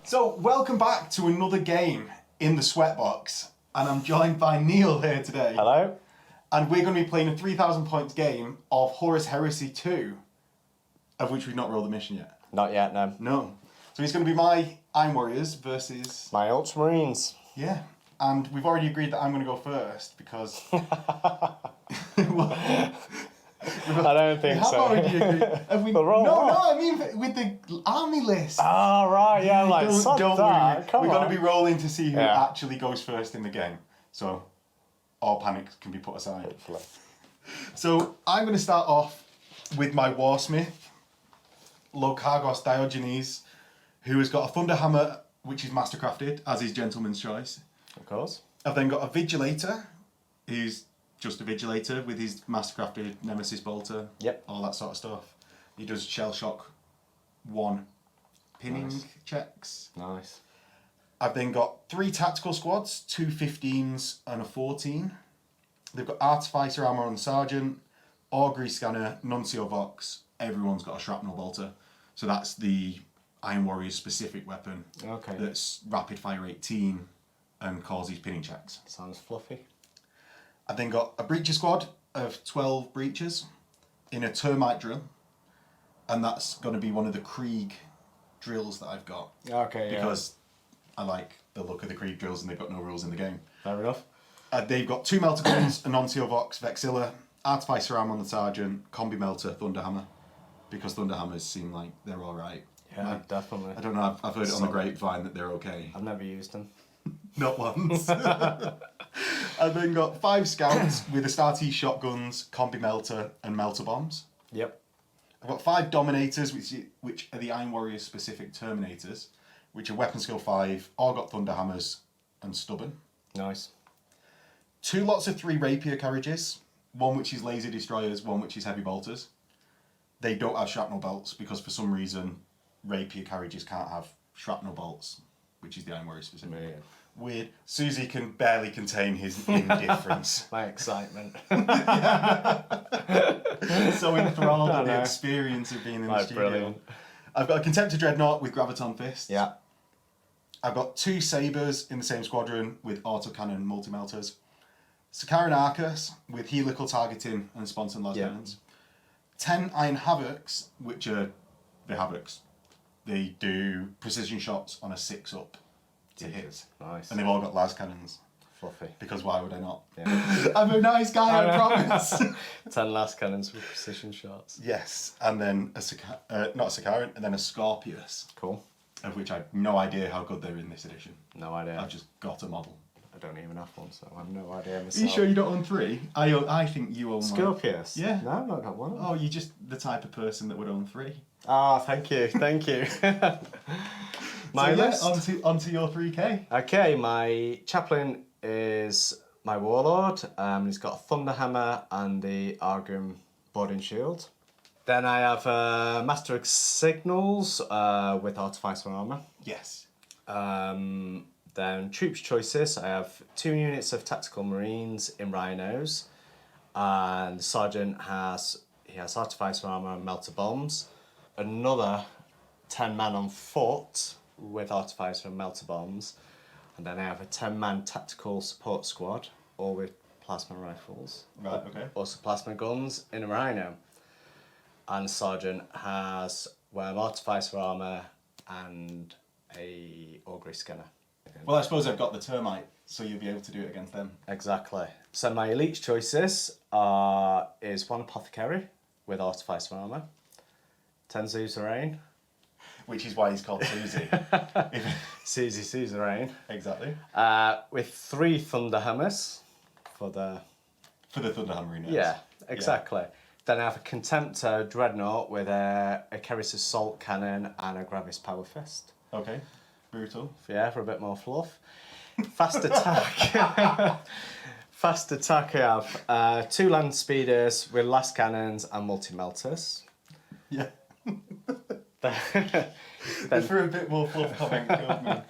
So, welcome back to another game in the Sweatbox, and I'm joined by Neil here today. Hello. And we're going to be playing a 3,000 points game of Horus Heresy 2, of which we've not rolled the mission yet. Not yet, no. No. So it's going to be my Iron Warriors versus... My Ultramarines. Yeah. And we've already agreed that I'm going to go first, because... I don't think so. Already agreed. Have we... I mean with the army list. Oh, right, yeah, I'm like, don't that. worry. Come We're on. going to be rolling to see who actually goes first in the game. So, all panic can be put aside. Hopefully. So, I'm going to start off with my Warsmith, Lokargos Diogenes, who has got a Thunderhammer, which is mastercrafted, as is Gentleman's Choice. Of course. I've then got a Vigilator, who's just a Vigilator with his mastercrafted Nemesis Bolter. Yep. All that sort of stuff. He does Shell Shock 1 pinning checks. Nice. I've then got 3 tactical squads, 2 15s and a 14. They've got Artificer Armour on the Sergeant, Augury Scanner, Nuncio Vox. Everyone's got a Shrapnel Bolter. So that's the Iron Warriors specific weapon. Okay. That's rapid fire 18 and causes pinning checks. Sounds fluffy. I've then got a Breacher squad of 12 Breachers in a Termite drill. And that's going to be one of the Krieg drills that I've got. Okay, because I like the look of the Krieg drills and they've got no rules in the game. Fair enough. They've got 2 Melter Guns, a Nuncio Vox, Vexilla, Artificer Arm on the Sergeant, Combi Melter, Thunderhammer. Because Thunderhammers seem like they're alright. Yeah, definitely. I don't know, I've heard it on the grapevine that they're okay. I've never used them. Not once. I've then got 5 Scouts with Astartes Shotguns, Combi Melter, and Melter Bombs. Yep. I've got 5 Dominators, which are the Iron Warriors specific Terminators, which are Weapon Skill 5, all got Thunderhammers and Stubborn. Nice. 2 lots of 3 Rapier Carriages, one which is Laser Destroyers, one which is Heavy Bolters. They don't have Shrapnel Bolts because for some reason Rapier Carriages can't have Shrapnel Bolts, which is the Iron Warriors specific. Weird. Susie can barely contain his indifference. My excitement. So enthralled with the experience of being in the studio. Brilliant. I've got a Contemptor Dreadnought with Graviton Fists. Yeah. I've got 2 Sabres in the same squadron with Autocannon Multi-Melters. Sakaran Arcus with Helical Targeting and Sponson Las Cannons. 10 Iron Havocs, which are the Havocs. They do precision shots on a 6-up to hit. Nice. And they've all got las cannons. Fluffy. Because why would I not? Yeah. I'm a nice guy, I promise. 10 last cannons with precision shots. Yes, and then not a Sakaran, and then a Scorpius. Cool. Of which I have no idea how good they're in this edition. No idea. I've just got a model. I don't even have one, so I have no idea myself. Are you sure you don't own 3? I think you own one. Scorpius? Yeah. No, I've not got one. Oh, you're just the type of person that would own 3. Ah, thank you, thank you. My list. Onto your 3K. Okay, my chaplain is my warlord. He's got a Thunderhammer and the Argrim Boarding Shield. Then I have Master of Signals with Artificer Armour. Yes. Then troops choices, I have 2 units of Tactical Marines in Rhinos. And the Sergeant has Artificer Armour and Melter Bombs. Another 10 man on foot with Artificer and Melter Bombs. And then I have a 10-man tactical support squad, all with plasma rifles. Right, okay. Also plasma guns in a Rhino. And the Sergeant has Artificer Armour and a Augury Scanner. Well, I suppose I've got the Termite, so you'll be able to do it against them. Exactly. So my elite choices is 1 Apothecary with Artificer Armour, 10 Suzerain. Which is why he's called Susie. Susie Suzerain. Exactly. With 3 Thunderhammers for the Thunderhammer units. Yeah, exactly. Yeah. Then I have a Contemptor Dreadnought with a Keris Assault Cannon and a Gravis Power Fist. Okay, brutal. Yeah, for a bit more fluff. Fast attack. Fast attack I have 2 Land Speeders with Last Cannons and Multi-Melters. Yeah. Then for a bit more fluff comment, killed me.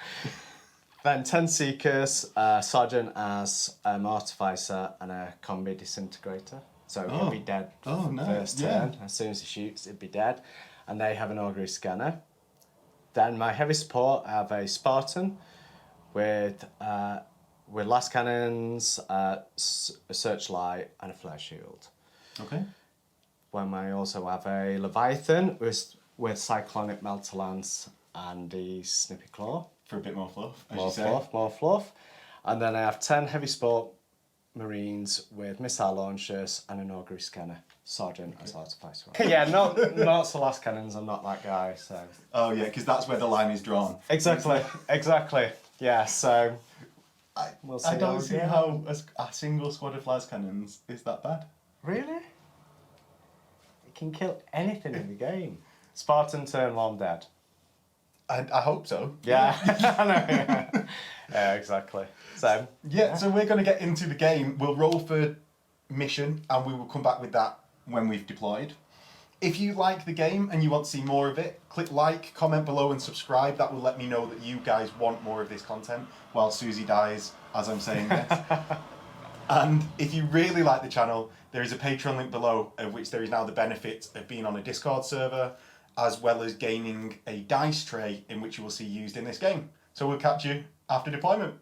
Then 10 Seekers, Sergeant as Artificer and a Combi Disintegrator. So it'll be dead nice. first turn. As soon as he shoots, it'd be dead. And they have an Augury Scanner. Then my heavy support, I have a Spartan with last cannons, a searchlight, and a flare shield. Okay. When I also have a Leviathan with cyclonic melter lance and the snippy claw. For a bit more fluff, as More you say. fluff, more fluff. And then I have 10 heavy support Marines with missile launchers and an augury scanner. Sergeant as artifice. Yeah, not so last cannons. I'm not that guy. So. Oh yeah, because that's where the line is drawn. Exactly. Yeah. So. We'll see I don't how see we go. how a single squad of las cannons is that bad. Really? It can kill anything in the game. Spartan turn 1 dead. I hope so. Yeah. I know. Yeah, exactly. So. Yeah, so we're going to get into the game. We'll roll for mission and we will come back with that when we've deployed. If you like the game and you want to see more of it, click like, comment below and subscribe. That will let me know that you guys want more of this content while Susie dies as I'm saying this. And if you really like the channel, there is a Patreon link below, of which there is now the benefit of being on a Discord server, as well as gaining a dice tray in which you will see used in this game. So we'll catch you after deployment.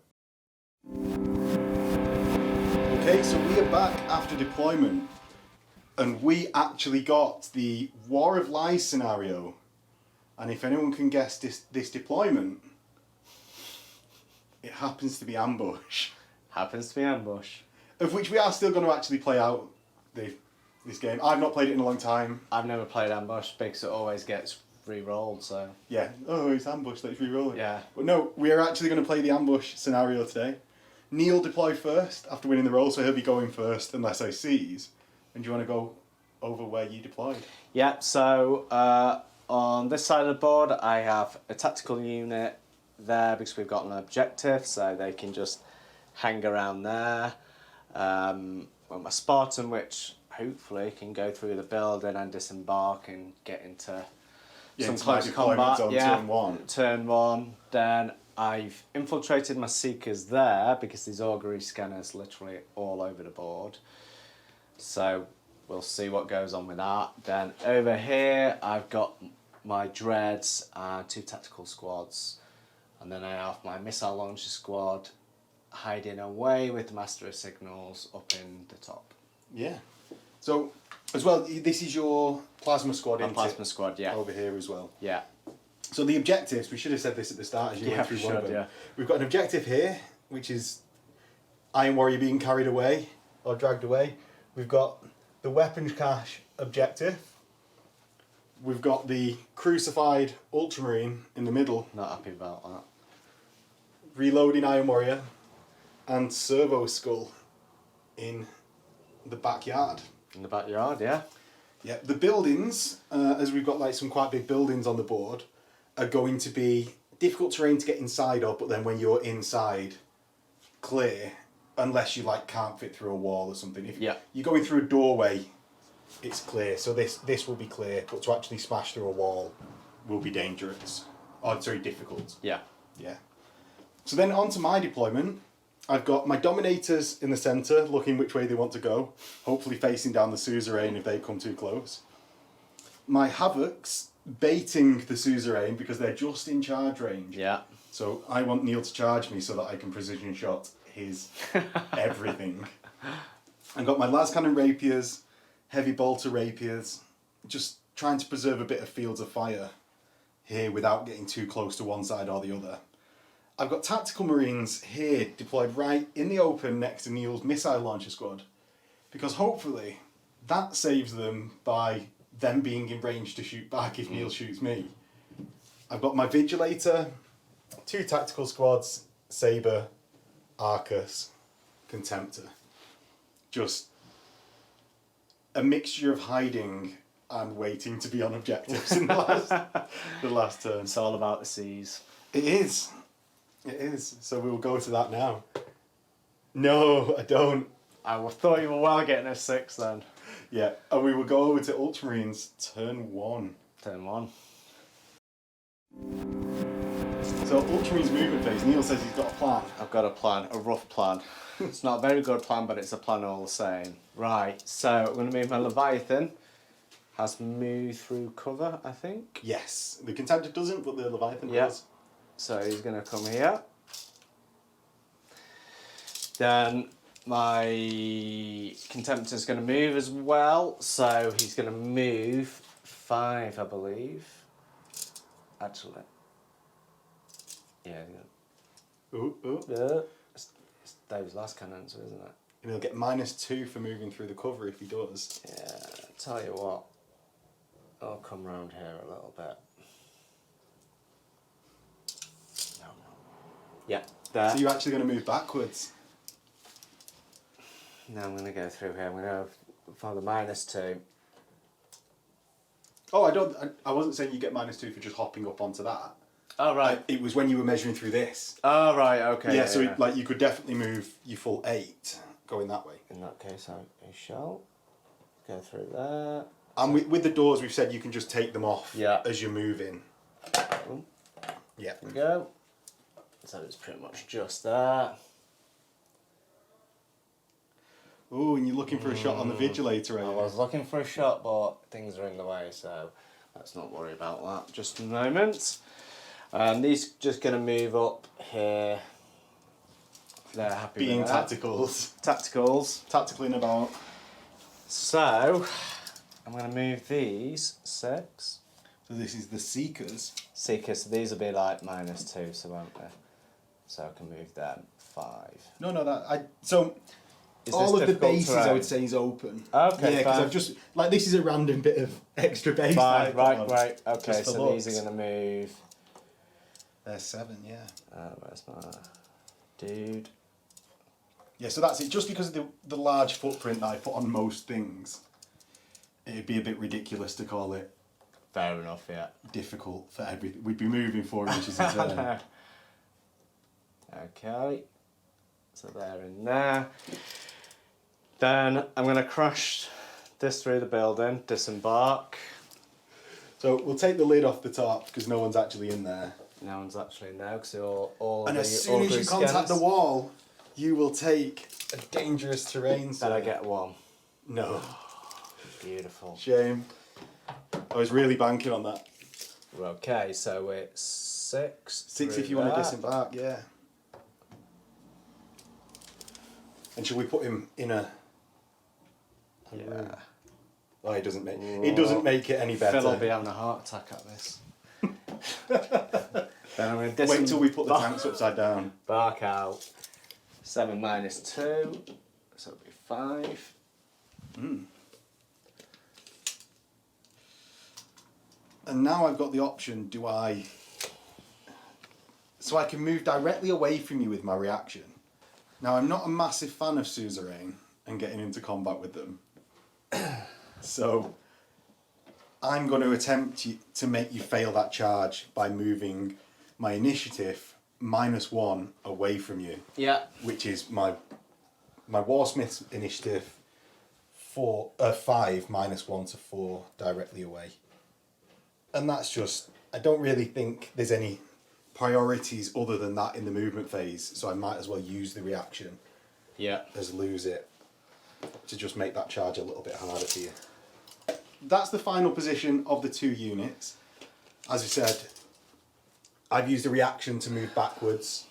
Okay, so we are back after deployment, and we actually got the War of Lies scenario. And if anyone can guess this deployment, it happens to be Ambush. Happens to be Ambush. Of which we are still going to actually play out this game. I've not played it in a long time. I've never played Ambush because it always gets re-rolled, so... Yeah. Oh, it's Ambush, let's re-roll it. Yeah. But no, we are actually going to play the Ambush scenario today. Neil deployed first after winning the roll, so he'll be going first unless I seize. And do you want to go over where you deployed? Yeah, so on this side of the board I have a tactical unit there because we've got an objective, so they can just hang around there. Well, my Spartan, which hopefully can go through the building and disembark and get into some close combat. Turn 1. Turn 1. Then I've infiltrated my Seekers there because there's augury scanners literally all over the board. So we'll see what goes on with that. Then over here I've got my Dreads and 2 tactical squads. And then I have my missile launcher squad hiding away with the Master of Signals up in the top. Yeah. So, as well, this is your plasma squad, My plasma squad, yeah. Over here as well. Yeah. So the objectives, we should have said this at the start as you went through one of them. Yeah. We've got an objective here, which is Iron Warrior being carried away or dragged away. We've got the weapons cache objective. We've got the crucified Ultramarine in the middle. Not happy about that. Reloading Iron Warrior. And Servo Skull in the backyard. In the backyard, yeah. Yeah, the buildings, as we've got like some quite big buildings on the board, are going to be difficult terrain to get inside of, but then when you're inside, clear, unless you like can't fit through a wall or something. If you're going through a doorway, it's clear. So this will be clear, but to actually smash through a wall will be dangerous. Oh, it's very difficult. Yeah. Yeah. So then on to my deployment. I've got my Dominators in the centre, looking which way they want to go, hopefully facing down the suzerain if they come too close. My Havocs baiting the suzerain because they're just in charge range. Yeah. So I want Neil to charge me so that I can precision shot his everything. I've got my Lascannon Rapiers, Heavy Bolter Rapiers, just trying to preserve a bit of fields of fire here without getting too close to one side or the other. I've got Tactical Marines here deployed right in the open next to Neil's missile launcher squad, because hopefully that saves them by them being in range to shoot back if Neil shoots me. I've got my Vigilator, 2 tactical squads, Sabre, Arcus, Contemptor. Just a mixture of hiding and waiting to be on objectives in the last turn. It's all about the seas. It is. It is. So we'll go to that now. No, I don't. I thought you were well getting a 6 then. Yeah, and we will go over to Ultramarines turn 1. Turn 1. So Ultramarines movement phase. Neil says he's got a plan. I've got a plan, a rough plan. It's not a very good plan, but it's a plan all the same. Right, so I'm going to move my Leviathan has move through cover, I think. Yes, the Contender doesn't, but the Leviathan Yeah. does. So he's going to come here. Then my Contemptor's going to move as well, so he's going to move 5, I believe. Actually. Yeah. It's those last cannons, isn't it? And he'll get -2 for moving through the cover if he does. Yeah, tell you what. I'll come round here a little bit. No. Yeah, there. So you're actually going to move backwards? Now I'm going to go through here. I'm going to go for the -2. Oh, I wasn't saying you get -2 for just hopping up onto that. Oh, right. It was when you were measuring through this. Oh, right, okay. Yeah, so like you could definitely move your full 8 going that way. In that case, I shall go through there. And with the doors, we've said you can just take them off as you're moving. Boom. Yeah. There we go. So it's pretty much just there. Oh, and you're looking for a shot on the Vigilator, I right? was looking for a shot, but things are in the way, so let's not worry about that just a moment. These just going to move up here. They're happy Being with that. tacticals. Tacticals. Tactically about. So, I'm going to move these 6. So this is the Seekers. Seekers, so these will be like -2, so won't they? So I can move them 5. No, so Is all this of the difficult bases terrain? I would say is open. Okay, Yeah, because fine. I've just like this is a random bit of extra base. Fine, right. Okay, Just for so looks. these are going to move. There's 7, yeah. Where's my dude? Yeah, so that's it. Just because of the large footprint that I put on most things, it'd be a bit ridiculous to call it Fair enough, yeah. difficult for everything. We'd be moving 4 inches a turn. Okay, so they're in there. Then I'm going to crash this through the building, disembark. So we'll take the lid off the top because no one's actually in there. No one's actually in there because all And the, as soon as you contact the wall, you will take a dangerous terrain. Then I get 1. No. Beautiful. Shame. I was really banking on that. Okay, so it's 6. 6 through if you want to there. disembark, yeah. And should we put him in a Yeah. Oh, it doesn't make it any better. Phil will be having a heart attack at this. Then I'm going to Wait till we put the tanks upside down. Bark out. 7 -2, so it'll be 5. And now I've got the option, so I can move directly away from you with my reaction. Now I'm not a massive fan of suzerain and getting into combat with them. So I'm going to attempt to make you fail that charge by moving my initiative -1 away from you. Yeah. Which is my Warsmith's initiative 5 -1 to 4 directly away. And that's just, I don't really think there's any priorities other than that in the movement phase, so I might as well use the reaction as lose it to just make that charge a little bit harder for you. That's the final position of the 2 units. As I said, I've used a reaction to move backwards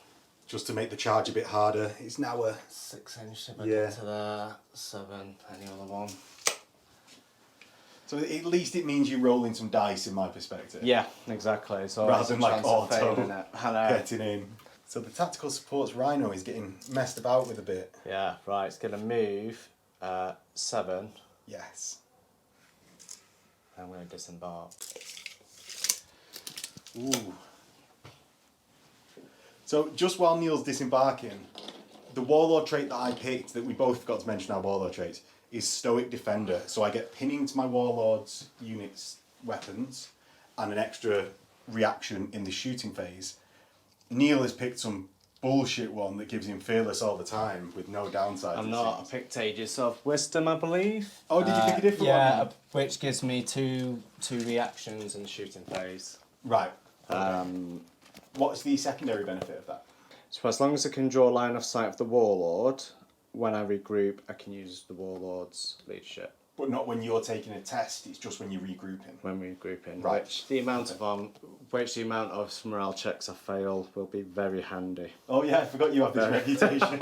just to make the charge a bit harder. It's now a 6 inch to get to there, 7, any other one. So at least it means you're rolling some dice in my perspective. Yeah, exactly. So rather than like auto Hello. getting in. So the tactical supports Rhino is getting messed about with a bit. Yeah, right. It's going to move 7. Yes. I'm going to disembark. Ooh. So just while Neil's disembarking, the Warlord trait that I picked, that we both forgot to mention our Warlord traits, is Stoic Defender. So I get pinning to my Warlord's units' weapons and an extra reaction in the shooting phase. Neil has picked some bullshit one that gives him Fearless all the time with no downside. I'm not. I picked Aegis of Wisdom, I believe. Oh, did you pick a different one? Yeah, which gives me two reactions in the shooting phase. Right. What's the secondary benefit of that? So as long as I can draw line of sight of the Warlord, when I regroup, I can use the Warlord's leadership. But not when you're taking a test, it's just when you're regrouping. When we group in, Right. which the amount of morale checks I fail will be very handy. Oh yeah, I forgot you have this reputation.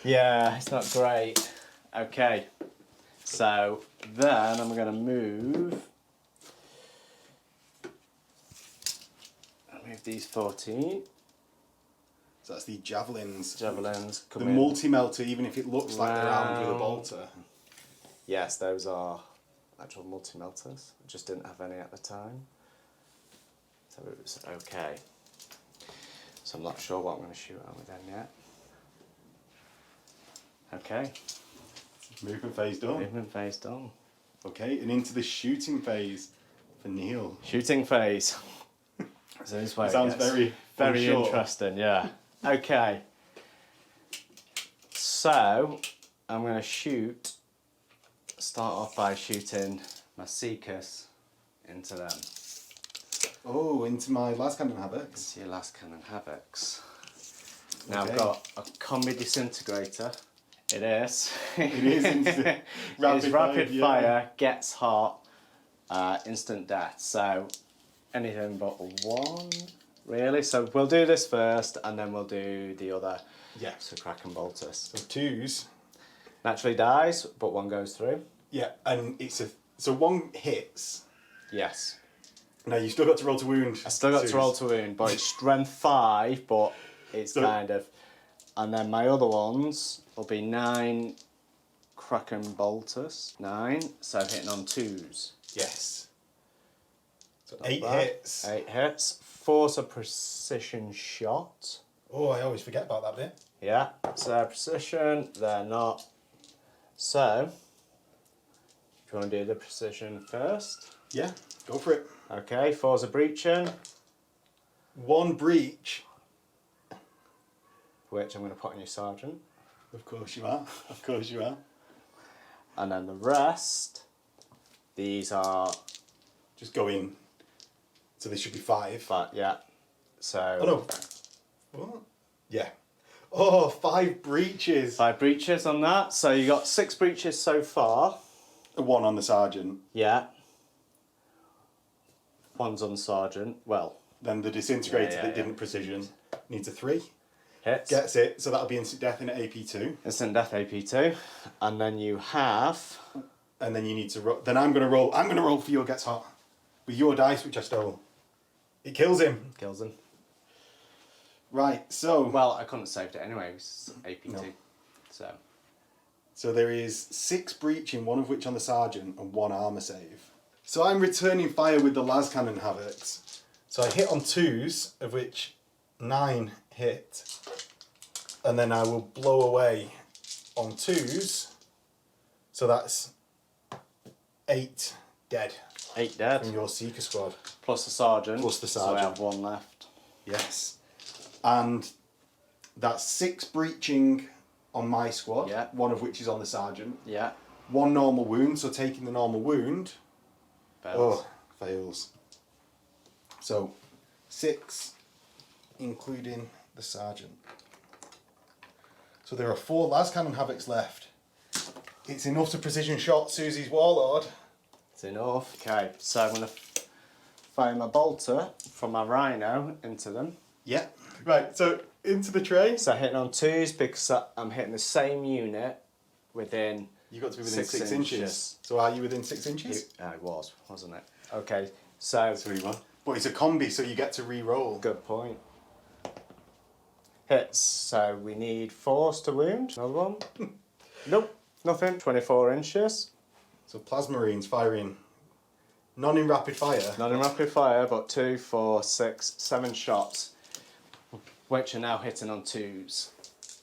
Yeah, it's not great. Okay, so then I'm going to move these 14 So that's the javelins. javelins. The Come in. multi-melter, even if it looks like they're armed with a Round. bolter. Yes, those are actual multi-melters. I just didn't have any at the time. So it was okay. So I'm not sure what I'm going to shoot at with them yet. Okay, Movement phase done. movement phase done. Okay, and into the shooting phase for Neil. Shooting phase. So this way It sounds very unsure. interesting, yeah. Okay. So I'm going to start off by shooting my Seekers into them. Oh, into my last cannon havocs. It's your last cannon havocs. Now Okay. I've got a combi disintegrator. It is. It is instant Rapid yeah. fire, gets hot, instant death. So anything but one, really. So we'll do this first, and then we'll do the other. Yeah. So Kraken Boltus. So twos. Naturally dies, but one goes through. Yeah, and so one hits. Yes. Now you still got to roll to wound. I still got twos. to roll to wound, but it's strength 5, but it's So- kind of. And then my other ones will be 9 Kraken Boltus. 9, so hitting on 2s. Yes. So Not 8 bad. hits. 8 hits. 4's a precision shot. Oh, I always forget about that bit. Yeah, so they're precision, they're not. So, do you want to do the precision first? Yeah, go for it. Okay, 4's a breaching, One breach. which I'm going to put on your sergeant. Of course you are. Of course you are. And then the rest, these are, Just go in. So they should be 5. but yeah. So, Oh no. What? Yeah. Oh, 5 breaches. 5 breaches on that. So you got 6 breaches so far. 1 on the sergeant. Yeah. 1's on sergeant. Well, Then the disintegrator Yeah, that yeah. didn't precision needs a 3. hits. Gets it. So that'll be instant death in AP2. Instant death AP2. And then you have. And then you need to roll. Then I'm gonna roll. I'm gonna roll for your gets hot with your dice, which I stole. It kills him. Kills him. Right. So Well, I couldn't have saved it anyway. It was AP2. No. So there is 6 breaching, 1 of which on the sergeant, and 1 armor save. So I'm returning fire with the las cannon havocs. So I hit on 2s, of which 9 hit, and then I will blow away on 2s. So that's 8 dead 8 dead. from your seeker squad. Plus the sergeant. Plus the So I sergeant. have 1 left. Yes. And that's 6 breaching on my squad, Yeah. 1 of which is on the sergeant. Yeah. 1 normal wound, so taking the normal wound, Fails. fails. So 6, including the sergeant. So there are 4 las cannon havocs left. It's enough to precision shot Susie's warlord. It's enough. Okay, so I'm going to fire my bolter from my rhino into them. Yeah. Right, so into the tray. So hitting on 2s because I'm hitting the same unit within. You got to be within 6 6 inches. inches. So are you within 6 inches? It was, wasn't it? Okay, so. 3-1. But it's a combi, so you get to re-roll. Good point. Hits, so we need 4s to wound. Another one. Nope, nothing. 24 inches. So Plasmarines firing, none in rapid fire. Not in rapid fire, but 2, 4, 6, 7 shots, which are now hitting on 2s.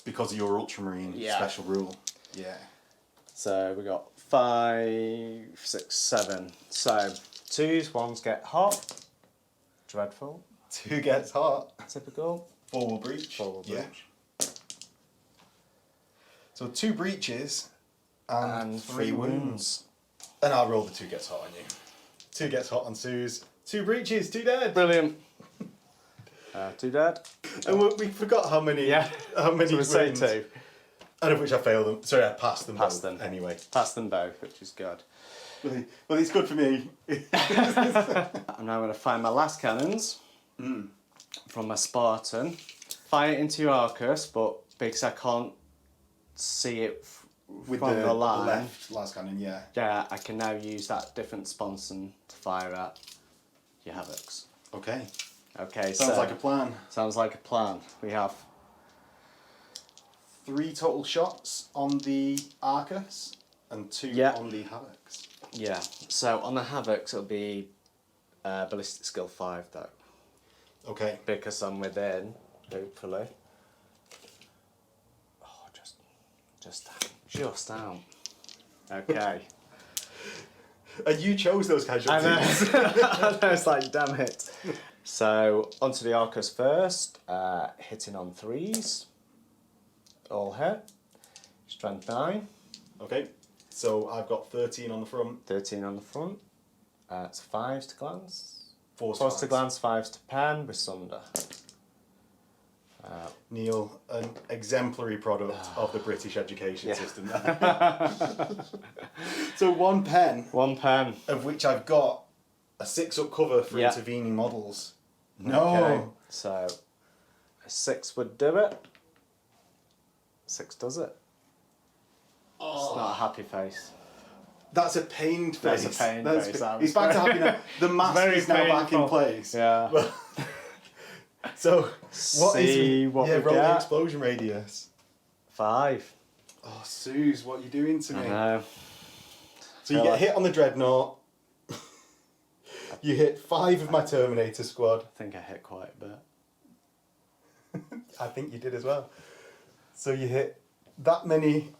Because of your Ultramarine Yeah. special rule. Yeah. So we got 5, 6, 7. So 2s, 1s get hot. Dreadful. 2 gets hot. Typical. 4 will breach. 4 will Yeah. breach. So 2 breaches and 3 wounds. And I'll roll the 2 gets hot on you. 2 gets hot on Suze. 2 breaches, 2 dead. Brilliant. 2 dead. And we forgot how many. Yeah. How many So we say wounds. 2. And of which I failed them. Sorry, I passed them. Passed both them. anyway. Passed them both, which is good. Well, it's good for me. I'm now going to fire my last cannons from my Spartan. Fire it into your Arcus, but because I can't see it With from the line, left last cannon, yeah. yeah, I can now use that different sponson to fire at your Havocs. Okay. Okay, Sounds so like a plan. sounds like a plan. We have 3 total shots on the Arcus and 2 on the Havocs. yeah. So on the Havocs, it'll be ballistic skill 5 though, Okay. because I'm within. Hopefully. Oh, just out. Okay. And you chose those I casualties. know. I know, it's like, damn it. So, onto the Arcus first. Hitting on 3s. All hit. Strength 9. Okay. So I've got 13 on the front. 13 on the front. It's 5s to glance. 4s to glance, 5s to pen with Sunder. Neil, an exemplary product of the British education system. So 1 pen, 1 pen. of which I've got a 6-up cover for intervening models. No. Okay. So, a 6 would do it. 6 does it. It's not a happy face. That's a pained face. That's a pained face. He's back to happy now. The mask Very is now back in painful. place. Yeah. So, what is See what we roll the get. explosion radius. 5. Oh, Suze, what are you doing to me? I know. So you get hit on the Dreadnought. You hit 5 of my Terminator squad. I think I hit quite a bit. I think you did as well. So you hit that many.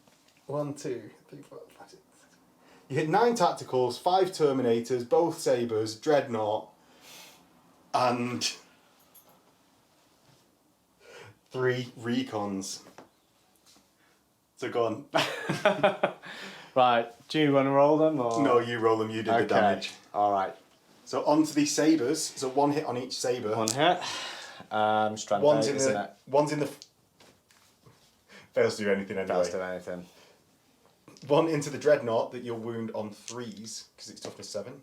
1, 2, 3, 4, 5, 6. You hit 9 tacticals, 5 Terminators, both Sabres, Dreadnought, and 3 Recons. So go on. Right, do you want to roll them? Or? No, you roll them, you do the damage. Alright. So on to the Sabres. So 1 hit on each Sabre. 1 hit. Strength 8, isn't it? One's in the... Fails to do anything anyway. Fails to do anything. 1 into the Dreadnought that you'll wound on 3s, because it's toughness 7.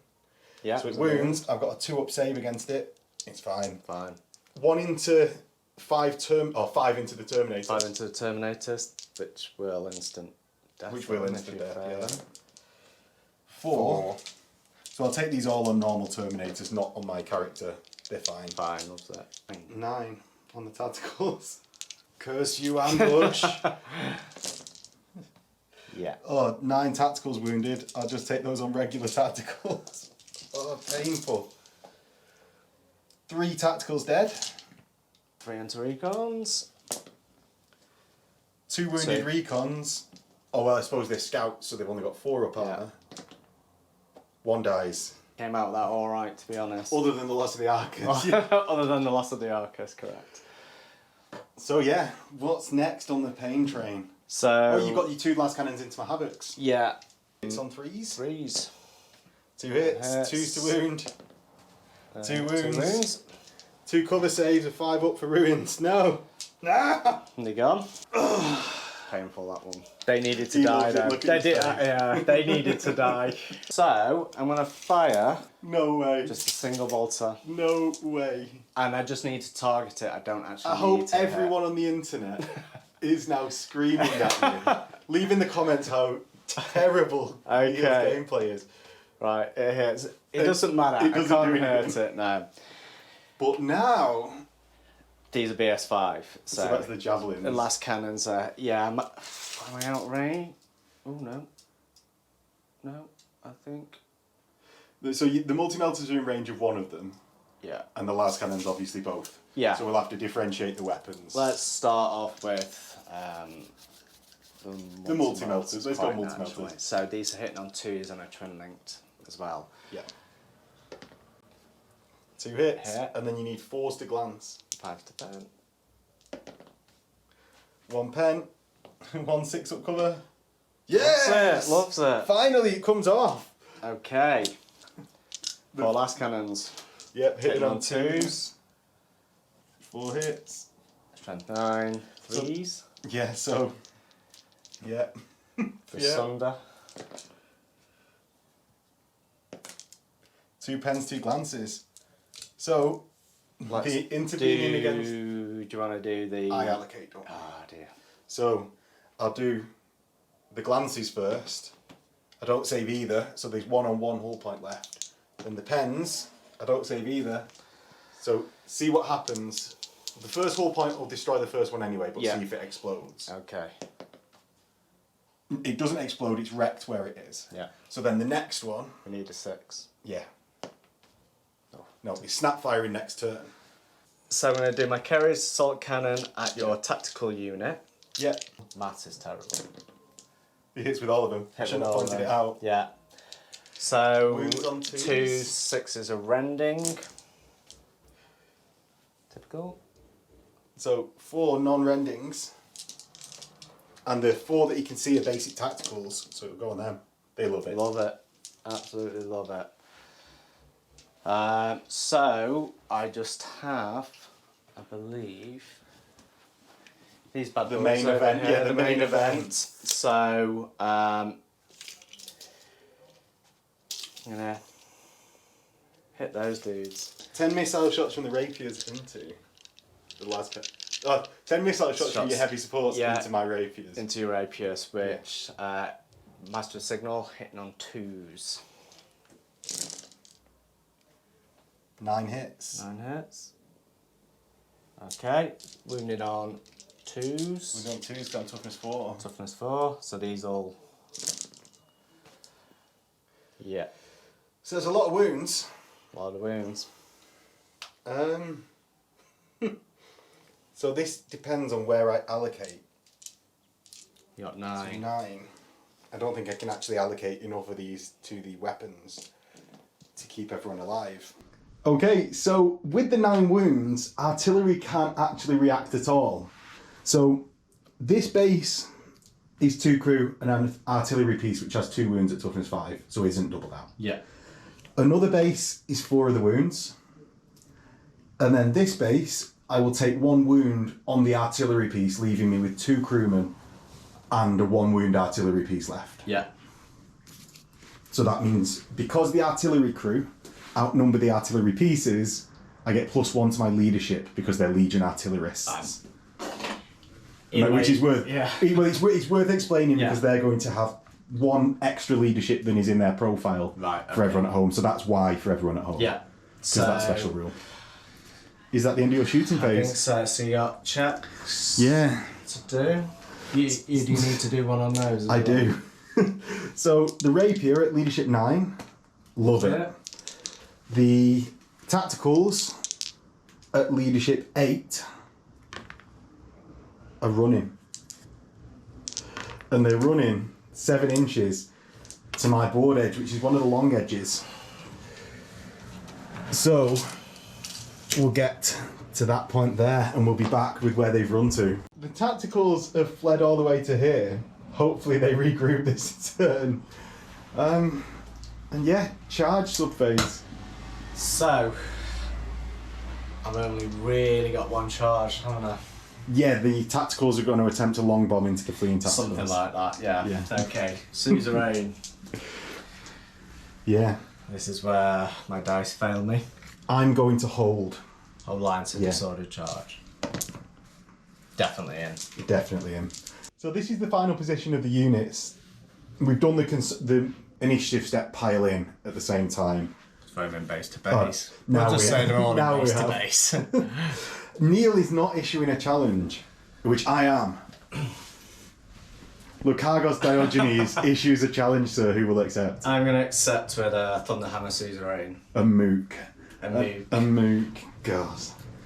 Yeah. So it wounds, I've got a 2-up save against it. It's fine. Fine. 1 into 5 into the Terminator. 5 into the Terminators, which will instant death. Which will them instant if you death, fail. yeah. 4. So I'll take these all on normal Terminators, not on my character. They're fine. Fine, loves that. 9 on the tacticals. Curse you, ambush. Yeah. Oh, 9 tacticals wounded. I'll just take those on regular tacticals. Oh, painful. 3 tacticals dead. 3 into Recons. 2 wounded Recons. Oh, well, I suppose they're scouts, so they've only got 4 up armor. 1 dies. Came out that alright, to be honest. Other than the loss of the Arcus. Other than the loss of the Arcus, correct. So, yeah, what's next on the pain train? So... Oh, you've got your 2 last cannons into my Havocs. Yeah. It's on 3s. 3s. 2 hits, 2s to wound. 2 wounds. 2 wounds. 2 cover saves, a 5 up for ruins. No! Ah! And they're gone. Painful, that one. They needed to He die loved it, though. look at They his did, face. yeah, they needed to die. So, I'm going to fire No way. just a single bolter. No way. And I just need to target it. I don't actually I need hope to hit. everyone on the internet is now screaming at me. Leave in the comments how terrible Neil's gameplay is. Right, it hits. It doesn't matter. it doesn't I can't do hurt anything. it, no. But now... These are BS5. So that's the javelins. The last cannons are... Yeah, am I out range? Oh, no. No, I think... So the multi-melters are in range of 1 of them. Yeah. And the last cannons obviously both. Yeah. So we'll have to differentiate the weapons. Let's start off with The multi-melters. Let's go quite multi-melters. naturally. So these are hitting on 2s and are twin-linked as well. Yeah. 2 hits, Hit. and then you need 4s to glance. 5 to pen. 1 pen, 1 6-up cover. Yes! Loves it. Finally, it comes off. Okay. 4 last cannons. Yep, hitting on twos. 2s. 4 hits. Strength 9. 3s. Yeah, so Yeah. The Sunder. 2 pens, 2 glances. So, the intervening against... Do you want to do the... I allocate, don't I? Oh dear. So, I'll do the glances first. I don't save either, so there's 1 on 1 hull point left. Then the pens, I don't save either. So, see what happens. The first hull point will destroy the first one anyway, but see if it explodes. Okay. It doesn't explode, it's wrecked where it is. Yeah. So then the next one... We need a 6. Yeah. No, it's snap firing next turn. So I'm going to do my Kerry's assault cannon at your tactical unit. Yeah. Maths is terrible. He hits with all of them. I shouldn't have pointed it out. Yeah. So, Wounds on 2 2s. 6s of rending. Typical. So 4 non-rendings. And the 4 that you can see are basic tacticals, so go on them. They love it. Love it. Absolutely love it. So, I just have, I believe, these bad The boys main over event, here, yeah, the main event. So, I'm going to hit those dudes. 10 missile shots from the rapiers into the last pet. 10 missile shots from your heavy supports into my rapiers. Into your rapiers, which Master of Signal hitting on 2s. 9 hits. 9 hits. Okay, wounded on 2s. We've done 2s, got toughness 4. Toughness 4, so these all... Yeah, So there's a lot of wounds. a lot of wounds. So this depends on where I allocate. You got So 9. 9. I don't think I can actually allocate enough of these to the weapons to keep everyone alive. Okay, so with the 9 wounds, artillery can't actually react at all. So this base is 2 crew and an artillery piece which has 2 wounds at toughness 5, so isn't doubled out. Yeah. Another base is 4 of the wounds. And then this base, I will take 1 wound on the artillery piece, leaving me with 2 crewmen and a 1 wound artillery piece left. Yeah. So that means because the artillery crew outnumber the artillery pieces, I get +1 to my leadership because they're Legion artillerists. Which is worth well, it's worth explaining because they're going to have 1 extra leadership than is in their profile for everyone at home. So that's why for everyone at home. Yeah. Because that's a special rule. Is that the end of your shooting phase? I think so. So you got checks Yeah. to do. You do need to do one on those as I well. do. So the rapier at leadership 9, love it. Yeah. The tacticals at leadership 8 are running. And they're running 7 inches to my board edge, which is one of the long edges. So we'll get to that point there and we'll be back with where they've run to. The tacticals have fled all the way to here. Hopefully they regroup this turn. And yeah, charge subphase. So, I've only really got 1 charge, haven't I? Yeah, the tacticals are going to attempt a long bomb into the fleeing tacticals. Something like that, yeah. Okay, suzerain. Yeah. This is where my dice fail me. I'm going to hold. Hold line to disordered charge. Definitely in. Definitely in. So this is the final position of the units. We've done the initiative step pile in at the same time. Throw them in base to base. Now We'll just say they're all in base to have. base. Neil is not issuing a challenge, which I am. Lucargos Diogenes issues a challenge, sir, who will accept? I'm going to accept with a Thunderhammer Suzerain. A mook. A mook. A mook. God.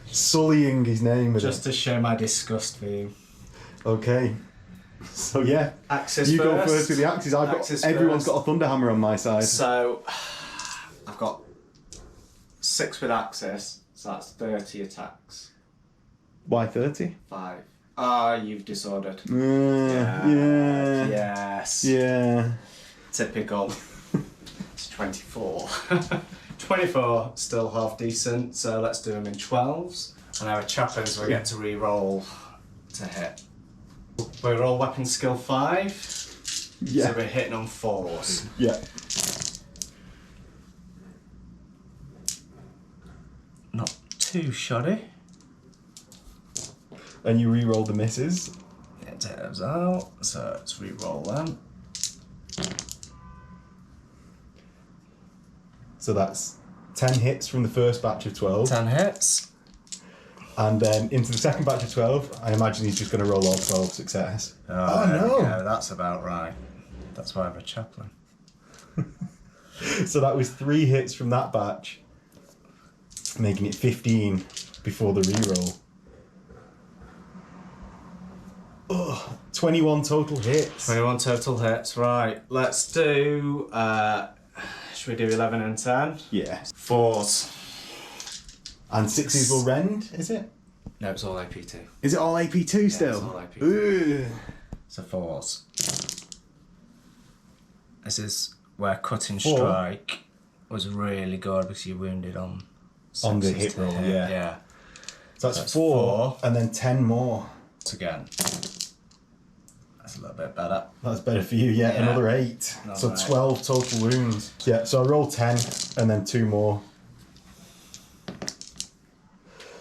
Sullying his name with Just to show my disgust for you. Okay. So yeah, Axis you first. go first with the axes. Everyone's got a Thunderhammer on my side. So, I've got 6 with Axis, so that's 30 attacks. Why 30? 5. Ah, you've disordered. Yeah. Yes. Yeah. Typical. It's 24. 24, still half decent, so let's do them in 12s. And our chappers we get to re-roll to hit. We're all weapon skill 5. Yeah. So we're hitting on 4s. Yeah. Not too shoddy. And you re-roll the misses. Yeah, take those out. So let's re-roll them. So that's 10 hits from the first batch of 12. 10 hits. And then into the second batch of 12, I imagine he's just going to roll all 12 success. Oh no! We go. That's about right. That's why I have a chaplain. So that was 3 hits from that batch, making it 15 before the reroll. Oh, 21 total hits. 21 total hits. Right. Let's do. Should we do 11 and 10? Yeah. 4s. And 6s will rend, is it? No, it's all AP2. Is it all AP2 still? It's all AP2. Ooh. So 4s. This is where cutting 4. strike was really good because you're wounded on On the sixes hit to roll, hit. yeah. Yeah. So that's 4, and then 10 more. Again. That's a little bit better. That's better for you, yeah. Yeah. Another 8. Another So 8. 12 total wounds. Yeah, so I rolled 10 and then 2 more.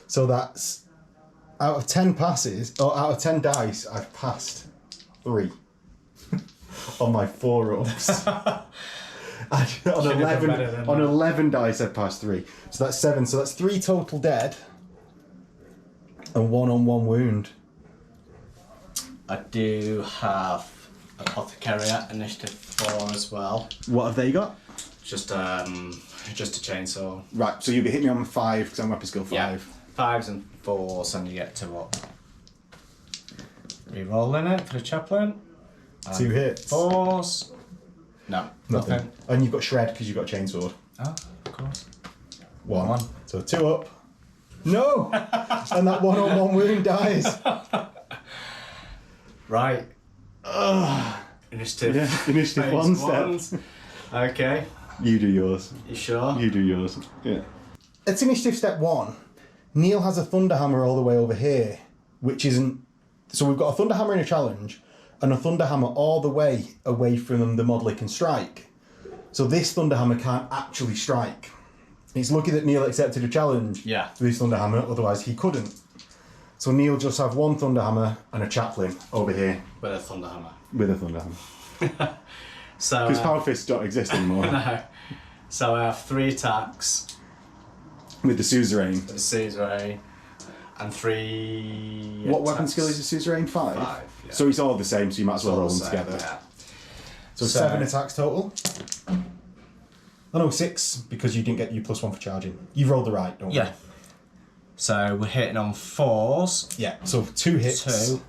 So that's out of 10 passes, or out of 10 dice, I've passed 3 on my 4-ups. on 11 dice, I've passed 3. So that's 7. So that's 3 total dead and 1 on 1 wound. I do have Apothecary initiative 4 as well. What have they got? Just a chainsaw. Right, so you'll be hitting me on 5 because I'm weapon skill 5. Yeah. 5s and 4s, and you get 2 up. Re-rolling it for the chaplain. 2 hits. 4s. No, nothing. And you've got shred because you've got chainsword. Oh, of course. 1. So 2 up. No! And that 1 on 1 wound dies. Right. Initiative. Yeah, initiative phase 1 step. Okay. You do yours. You sure? You do yours. Yeah. It's initiative step 1. Neil has a Thunderhammer all the way over here, which isn't... So we've got a Thunderhammer in a challenge, and a Thunderhammer all the way away from the model it can strike. So this Thunderhammer can't actually strike. It's lucky that Neil accepted a challenge for this Thunderhammer, otherwise he couldn't. So Neil just have 1 Thunderhammer and a chaplain over here. With a Thunderhammer. With a Thunderhammer. So Because Power Fists don't exist anymore. no. So I have 3 attacks. With the suzerain. With the suzerain. And 3 What weapon attacks. skill is the suzerain? 5? 5, yeah. So it's all the same, so you might as well roll them Same, together. yeah. So 7 attacks total. Oh no, 6, because you didn't get your +1 for charging. You've rolled the right, don't Yeah. So we're hitting on 4s. Yeah, so 2 hits. 2.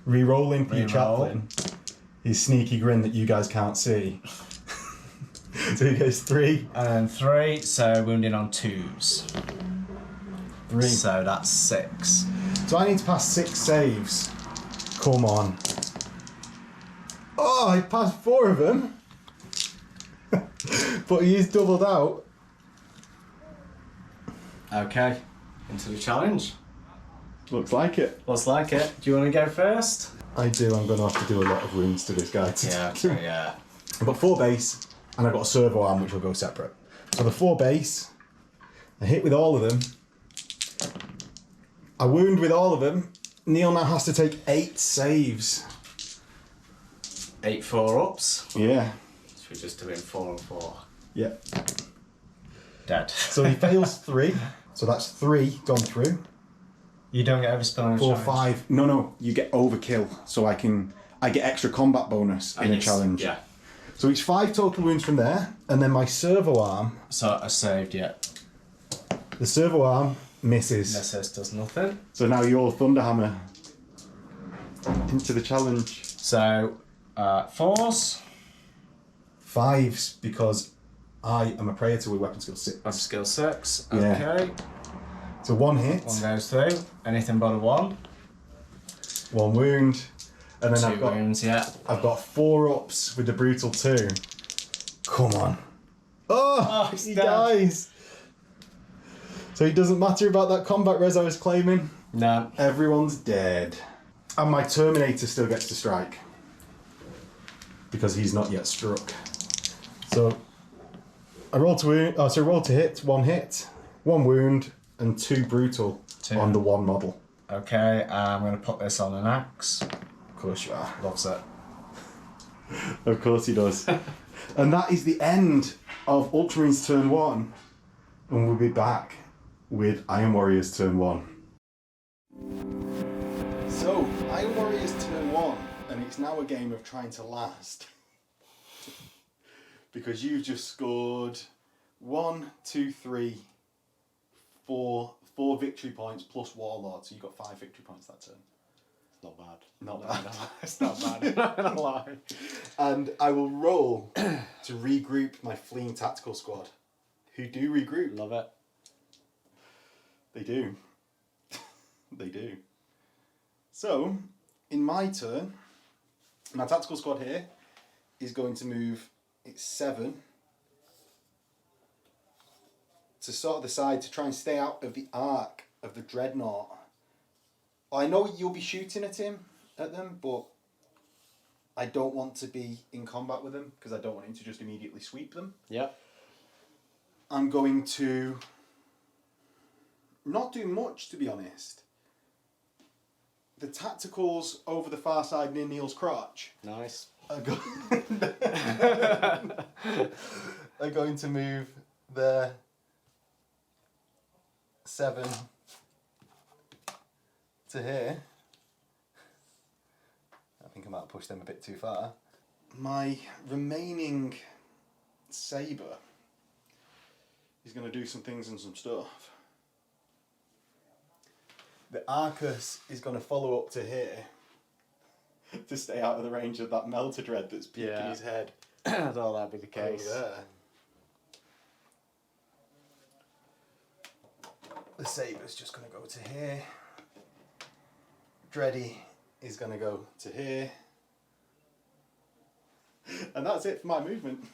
Re-rolling for your Re-roll. chaplain. His sneaky grin that you guys can't see. So he goes 3. And 3, so wounding on 2s. 3. So that's 6. So I need to pass 6 saves. Come on. Oh, I passed 4 of them. But he's doubled out. Okay. Into the challenge. Looks like it. Looks like it. Do you want to go first? I do. I'm going to have to do a lot of wounds to this guy today. Yeah, okay, yeah. I've got 4 base, and I've got a servo arm which will go separate. So the 4 base, I hit with all of them. I wound with all of them. Neil now has to take 8 saves. 8 4-ups. Yeah. So we're just doing 4 and 4. Yeah. Dead. So he fails 3. So that's 3 gone through. You don't get overspilling. 4, 5. No, you get overkill. So I get extra combat bonus in a challenge. Yeah. So it's 5 total wounds from there, and then my servo arm. So I saved, yeah. The servo arm misses. Misses does nothing. So now your Thunderhammer into the challenge. So 4s. 5s because I am a Praetor with weapon skill 6. Weapon skill 6. Yeah. Okay. So 1 hit. 1 goes through. Anything but a 1. 1 wound. And then 2 wounds, yeah. I've got 4 ups with the brutal 2. Come on. Oh, he's he dead. dies. So it doesn't matter about that combat res I was claiming. No. Everyone's dead. And my Terminator still gets to strike. Because he's not yet struck. So I roll to wound, roll to hit, 1 hit, 1 wound, and 2 brutal 2. on the 1 model. Okay, I'm going to put this on an axe. Of course you are. Loves it. Of course he does. And that is the end of Ultramarines turn 1. And we'll be back with Iron Warriors turn 1. So, Iron Warriors turn 1, and it's now a game of trying to last. Because you've just scored 1, 2, 3, 4 victory points plus Warlord, so you got 5 victory points that turn. Not bad. Not bad. No, it's not bad. Not gonna lie. And I will roll to regroup my fleeing tactical squad, who do regroup. Love it. They do. They do. So, in my turn, my tactical squad here is going to move its 7 to sort of the side to try and stay out of the arc of the Dreadnought. I know you'll be shooting at them, but I don't want to be in combat with him because I don't want him to just immediately sweep them. Yep. I'm going to not do much, to be honest. The tacticals over the far side near Neil's crotch Nice. are going to move their 7 to here. I think I might have pushed them a bit too far. My remaining sabre is going to do some things and some stuff. The Arcus is going to follow up to here to stay out of the range of that melter dread that's peeking his head. I thought that'd be the case. Over there. The Sabre's just going to go to here. Dreddy is going to go to here. And that's it for my movement.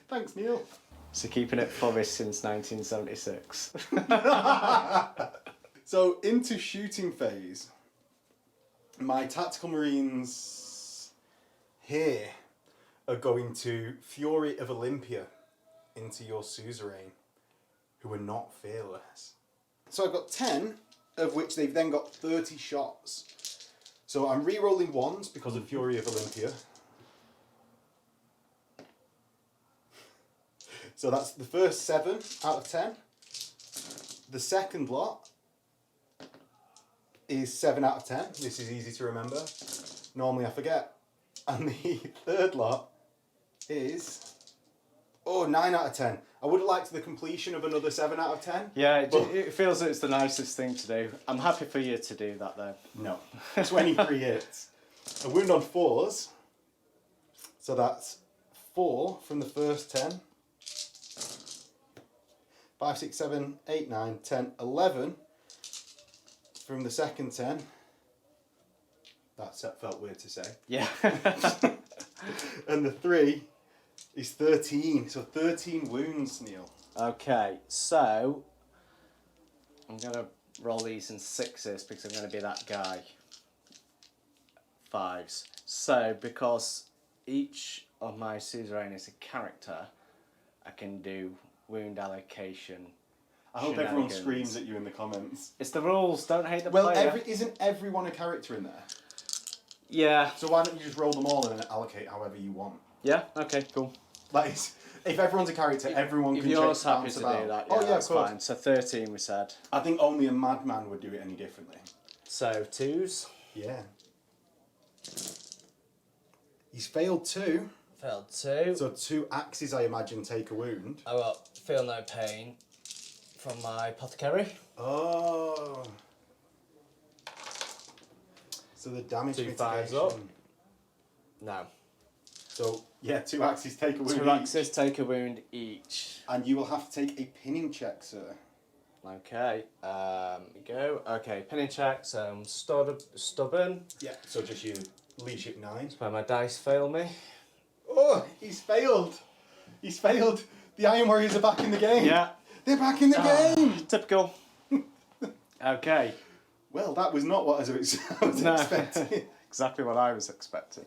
Thanks, Neil. So keeping it Forest since 1976. So into shooting phase, my tactical marines here are going to Fury of Olympia into your suzerain, who are not fearless. So I've got 10, of which they've then got 30 shots. So I'm re-rolling 1s because of Fury of Olympia. So that's the first 7 out of 10. The second lot is 7 out of 10. This is easy to remember. Normally I forget. And the third lot is 9 out of 10. I would have liked the completion of another 7 out of 10. Yeah, it feels that it's the nicest thing to do. I'm happy for you to do that though. No. 23 hits. A wound on 4s. So that's 4 from the first 10. 5, 6, 7, 8, 9, 10, 11 from the second 10. That felt weird to say. Yeah. And the 3 is 13. So 13 wounds, Neil. Okay, so I'm going to roll these in 6s because I'm going to be that guy. 5s. So because each of my suzerain is a character, I can do wound allocation. I hope everyone screams at you in the comments. It's the rules, don't hate the Well, player. isn't everyone a character in there? Yeah. So why don't you just roll them all and then allocate however you want? Yeah, okay, cool. Like, if everyone's a character, everyone If can you're bounce happy to about. do that, Oh yeah, that's of course. fine. So 13 we said. I think only a madman would do it any differently. So 2s. Yeah. He's failed 2. Failed 2. So 2 axes, I imagine, take a wound. I got feel no pain from my apothecary. Oh. So the damage 2 mitigation. 5s up. No. So yeah, 2 axes take a wound. 2 each. axes take a wound each. And you will have to take a pinning check, sir. Okay. We go. Okay, pinning check. So I'm stubborn. Yeah. So just your leadership 9. Where my dice fail me. Oh, he's failed. He's failed. The Iron Warriors are back in the game. Yeah. They're back in the game. Typical. Okay. Well, that was not what I was No. expecting. Exactly what I was expecting.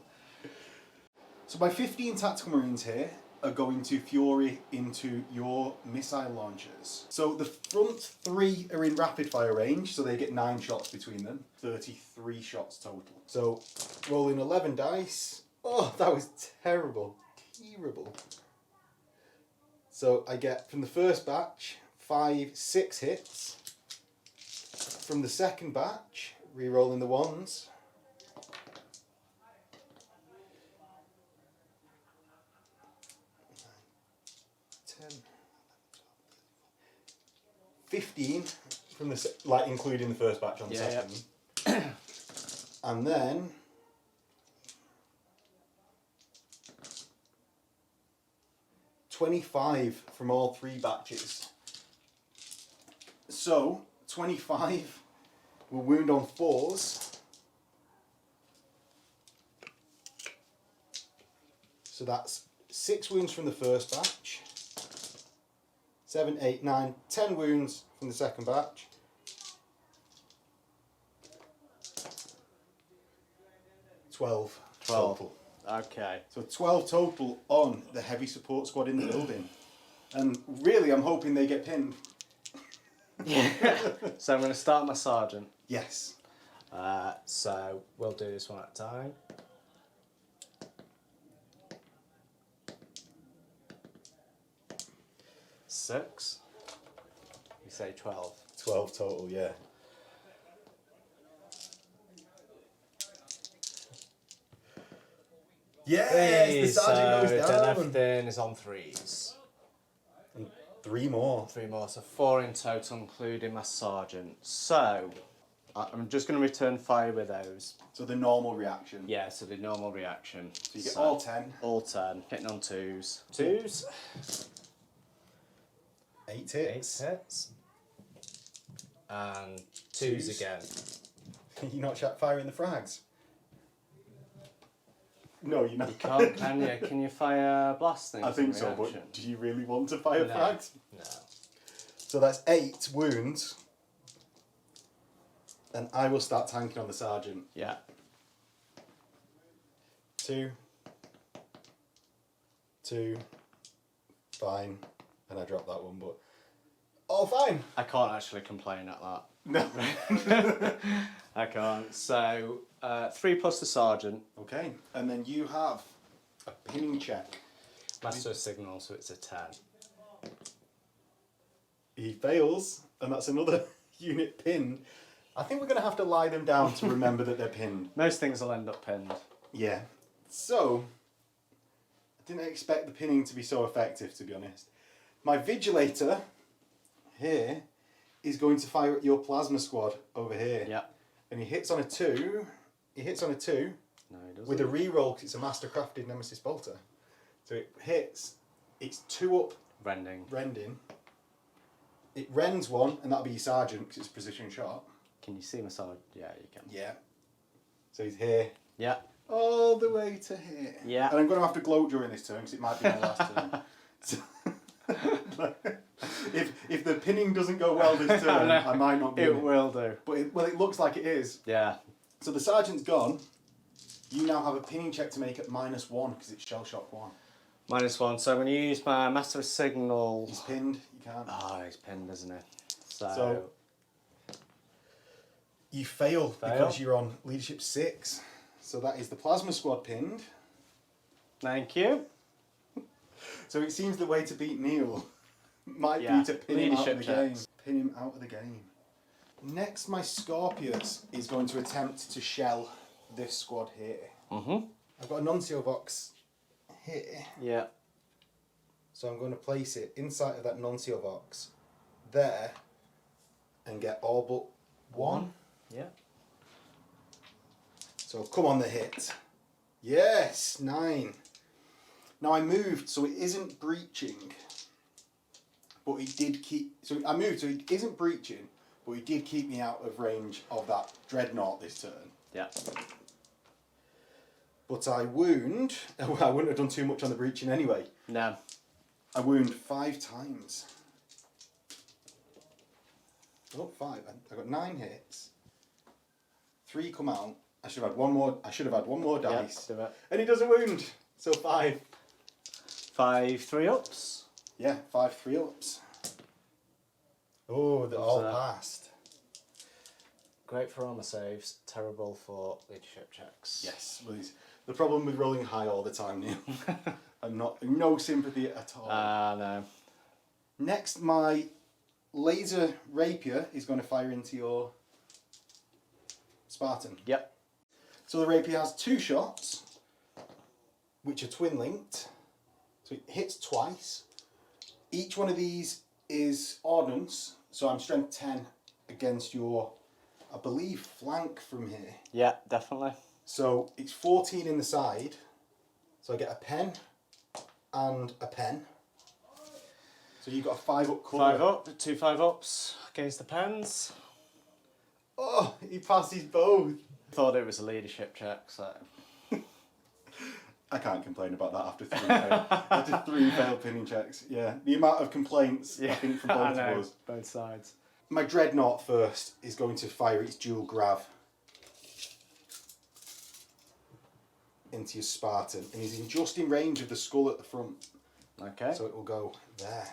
So my 15 tactical marines here are going to Fury into your missile launchers. So the front 3 are in rapid fire range, so they get 9 shots between them. 33 shots total. So rolling 11 dice. Oh, that was terrible. Terrible. So I get from the first batch 6 hits. From the second batch, re-rolling the ones. 15 from the including the first batch on the second. Yeah. And then $25 from all 3 batches. So 25 will wound on 4s. So that's 6 wounds from the first batch. 7, 8, 9, 10 wounds from the second batch. 12 total. Okay. So 12 total on the heavy support squad in the building. And really, I'm hoping they get pinned. So I'm going to start my sergeant. Yes. So we'll do this one at a time. Six. You say 12. 12 total, yeah. Yes, the sergeant goes then down. everything is on 3s. And 3 more. 3 more, so 4 in total, including my sergeant. So I'm just going to return fire with those. So the normal reaction. Yeah, so the normal reaction. So you get all 10. All 10. Hitting on 2s. 2s. 8 hits. 8 hits. And 2s again. You're not firing the frags? No, you're not. You can't, can you? Can you fire blast things? I think in so, reaction? but do you really want to fire No. frags? No. So that's 8 wounds. And I will start tanking on the sergeant. Yeah. 2. 2. Fine. And I dropped that one, but... Oh, fine! I can't actually complain at that. No. I can't. So, 3 plus the sergeant. Okay, and then you have a pinning check. Master of signal, so it's a 10. He fails, and that's another unit pinned. I think we're going to have to lie them down to remember that they're pinned. Most things will end up pinned. Yeah. So, I didn't expect the pinning to be so effective, to be honest. My Vigilator here is going to fire at your plasma squad over here. Yeah. And he hits on a 2. He hits on a 2 No, he doesn't. with a reroll because it's a mastercrafted Nemesis bolter. So it hits. It's 2 up. Rending. Rending. It rends 1, and that'll be your sergeant because it's a precision shot. Can you see my sergeant? Yeah, you can. Yeah. So he's here. Yeah. All the way to here. Yeah. And I'm going to have to gloat during this turn because it might be my last turn. So if the pinning doesn't go well this turn, No, I might not get It will do. But it looks like it is. Yeah. So the sergeant's gone. You now have a pinning check to make at -1 because it's shell shock 1. -1. So I'm going to use my Master of Signal. He's pinned. You can't. Oh, he's pinned, isn't he? So you fail because you're on leadership 6. So that is the plasma squad pinned. Thank you. So it seems the way to beat Neil might be to pin him out of the game. Pin him out of the game. Next, my Scorpius is going to attempt to shell this squad here. Mm-hmm. I've got a Nuncio box here. Yeah. So I'm going to place it inside of that Nuncio box there and get all but 1. Yeah. So come on the hit. Yes, 9. Now I moved so it isn't breaching, but it did keep... So I moved so it isn't breaching, but it did keep me out of range of that Dreadnought this turn. Yeah. But I wound... Well, I wouldn't have done too much on the breaching anyway. No. I wound 5 times. Oh, 5. I got 9 hits. 3 come out. I should have had one more. I should have had one more dice. do it. And he does a wound. So 5. 5 3-ups. Yeah, 5 3-ups. Oh, they're all passed. Great for armor saves, terrible for leadership checks. Yes, well, the problem with rolling high all the time, Neil. I'm no sympathy at all. No. Next, my laser rapier is going to fire into your Spartan. Yep. So the rapier has 2 shots, which are twin linked. So it hits twice. Each one of these is ordnance, so I'm strength 10 against your, I believe, flank from here. Yeah, definitely. So it's 14 in the side. So I get a pen and a pen. So you've got a 5-up colour. 5 up, 2 5-ups against the pens. Oh, he passes both. Thought it was a leadership check, so. I can't complain about that after 3 failed pinning checks. Yeah, the amount of complaints I think from both of us. Both sides. My Dreadnought first is going to fire its dual grav into your Spartan, and he's just in range of the skull at the front. Okay. So it will go there.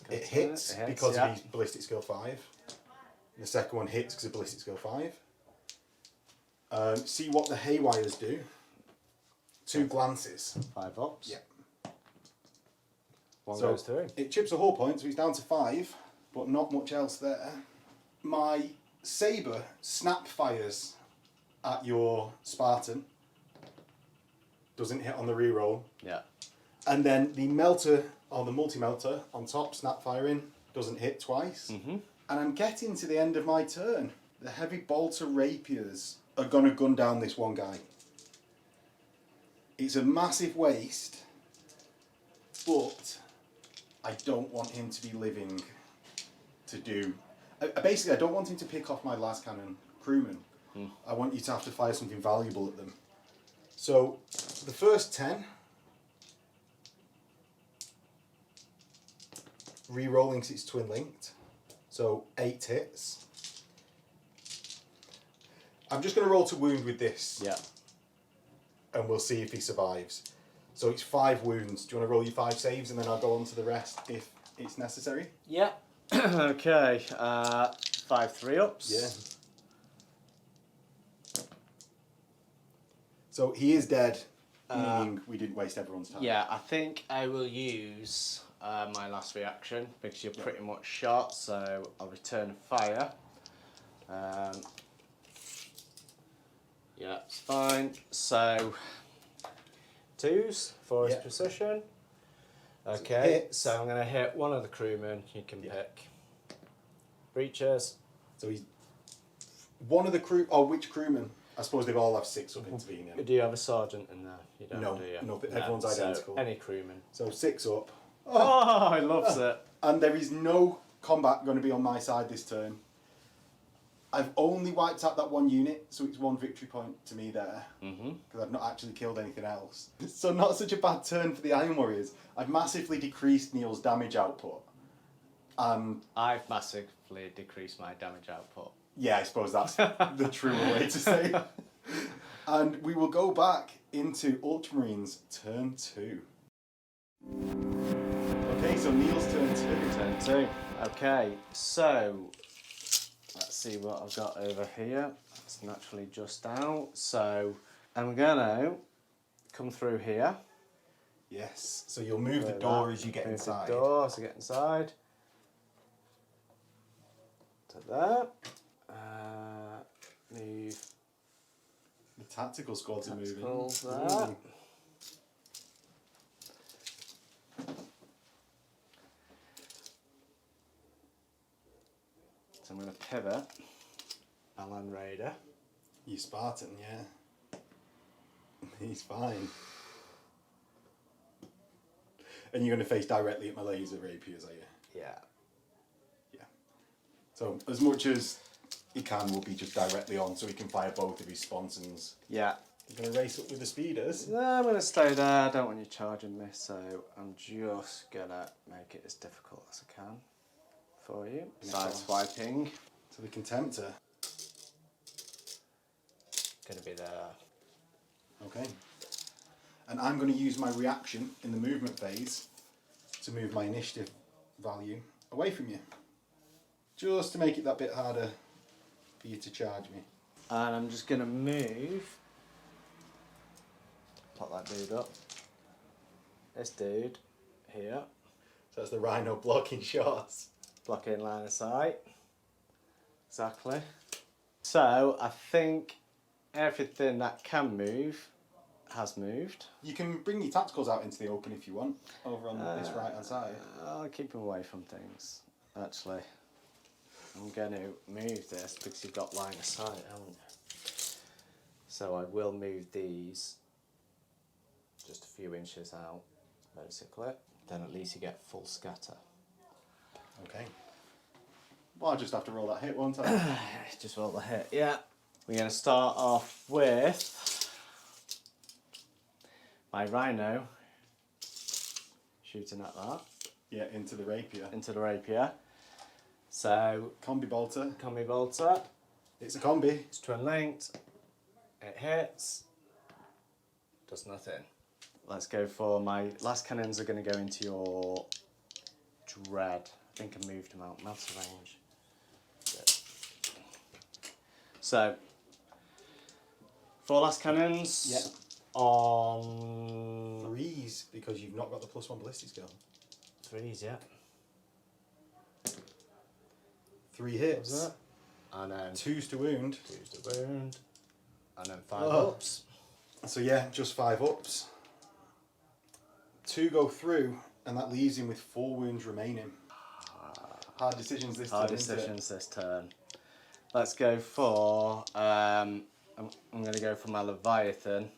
It hits because of his ballistic skill 5. The second one hits because of ballistic skill 5. See what the Haywires do. 2 glances. 5 ups. Yeah. One So goes through. it chips a hull point, so he's down to 5, but not much else there. My sabre snap fires at your Spartan. Doesn't hit on the reroll. Yeah. And then the melter, or the multi-melter, on top, snap firing, doesn't hit twice. Mm-hmm. And I'm getting to the end of my turn. The heavy bolter rapiers are going to gun down this one guy. It's a massive waste, but I don't want him to be living to do... Basically, I don't want him to pick off my last cannon crewman. I want you to have to fire something valuable at them. So, the first 10... re-rolling because it's twin linked, so 8 hits. I'm just going to roll to wound with this. Yeah. And we'll see if he survives. So it's 5 wounds. Do you want to roll your 5 saves and then I'll go on to the rest if it's necessary? Yeah. Okay. 5 3-ups. Yeah. So he is dead, meaning we didn't waste everyone's time. Yeah, I think I will use my last reaction because you're pretty much shot, so I'll return fire. Yeah, it's fine. So, 2s for his precision. Okay, so I'm going to hit one of the crewmen you can pick. Breaches. So he's one of the crew. Oh, which crewman? I suppose they all have 6 up intervening. Do you have a sergeant in there? You don't, No, do you? no, everyone's identical. So any crewman. So 6 up. Oh, he loves it. And there is no combat going to be on my side this turn. I've only wiped out that 1 unit, so it's 1 victory point to me there. Because I've not actually killed anything else. So not such a bad turn for the Iron Warriors. I've massively decreased Neil's damage output. I've massively decreased my damage output. Yeah, I suppose that's the truer way to say it. And we will go back into Ultramarines turn 2. Okay, so Neil's turn 2. Turn 2. Okay, so let's see what I've got over here. It's naturally just out. So I'm gonna come through here. Yes, so you'll move the door as you get inside. The door as I get inside. To there. Move. The tactical squads are moving. There. So I'm going to pivot Alan Raider. You Spartan, yeah. He's fine. And you're going to face directly at my laser rapiers, are you? Yeah. Yeah. So as much as he can, will be just directly on, so he can fire both of his sponsons. Yeah. You're going to race up with the speeders. No, I'm going to stay there. I don't want you charging me, so I'm just going to make it as difficult as I can for you. Sideswiping. So the Contemptor. going to be there. Okay. And I'm going to use my reaction in the movement phase to move my initiative value away from you. Just to make it that bit harder for you to charge me. And I'm just going to move, pop that dude up, this dude here, So that's the rhino blocking shots. blocking line of sight, exactly. So I think everything that can move has moved. You can bring your tacticals out into the open if you want, over on this right hand side. I'll keep them away from things, actually. I'm going to move this because you've got line of sight, haven't you? So I will move these just a few inches out, basically. Then at least you get full scatter. Okay. Well, I'll just have to roll that hit, won't I? Just roll the hit, yeah. We're going to start off with my rhino shooting at that. Yeah, into the rapier. Into the rapier. So, Combi bolter. combi bolter. It's a combi. It's twin linked. It hits. Does nothing. Let's go for my last cannons are going to go into your dread. I think I moved them out. Melter range. Good. So, 4 last cannons. Yeah. On 3s, because you've not got the +1 ballistic skill. 3s, yeah. 3 hits. Was that? And then 2s to wound. 2's to wound. And then 5 Oh. ups. So yeah, just 5 ups. 2 go through, and that leaves him with 4 wounds remaining. Hard decisions this Hard turn, isn't it? decisions this turn. Let's go for, I'm going to go for my Leviathan.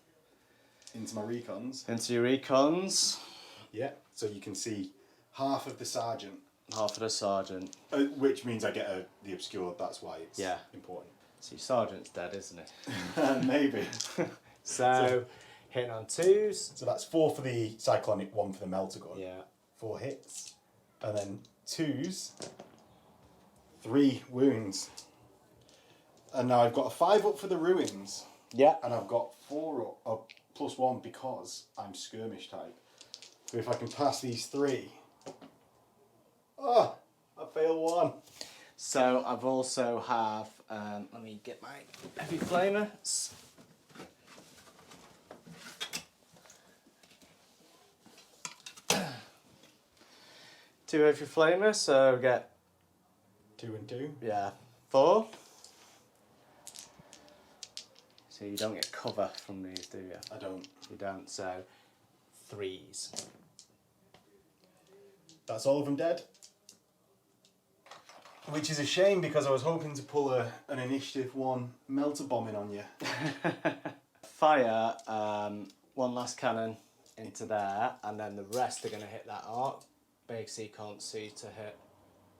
Into my recons. Into your recons. Yeah, so you can see half of the sergeant, Half of the sergeant. which means I get the obscured, that's why it's Yeah. important. So your sergeant's dead, isn't it? Maybe. So, hitting on 2s. So that's 4 for the cyclonic, 1 for the melter gun. Yeah. 4 hits. And then 2s, 3 wounds. And now I've got a 5 up for the ruins. Yeah. And I've got 4 up, +1 because I'm skirmish type. So if I can pass these 3, oh, I fail 1. So I've also have, let me get my heavy flamers. Two heavy flamers, so get 2 and 2. 4. So you don't get cover from these, do you? I don't. You don't, so 3s. That's all of them dead. Which is a shame because I was hoping to pull an initiative 1 melter bombing on you. Fire 1 last cannon into there, and then the rest are going to hit that arc. Big C can't see to hit.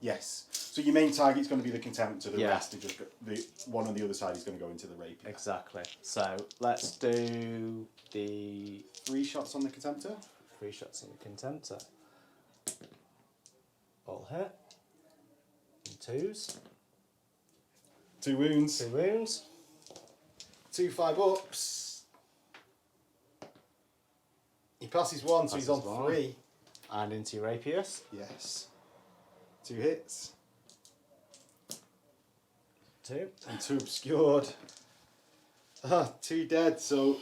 Yes. So your main target's going to be the contemptor. The Yeah. rest are just the one on the other side is going to go into the rapier. Exactly. So let's do the 3 shots on the contemptor. 3 shots in the contemptor. All hit. And 2s. 2 wounds. 2 wounds. 2 5 ups. He passes 1, so he's on Passes 1. 3. And into your rapiers. Yes. 2 hits. 2. And 2 obscured. 2 dead, so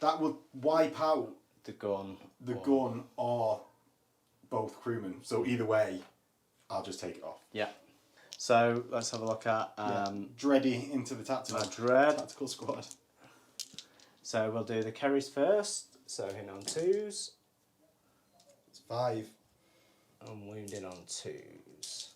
that would wipe out The gun. the gun or both crewmen. So either way, I'll just take it off. Yeah. So let's have a look at Dreddy into the tactical, my dread. tactical squad. So we'll do the carries first. So hitting on 2s. It's 5. And wounding on 2s.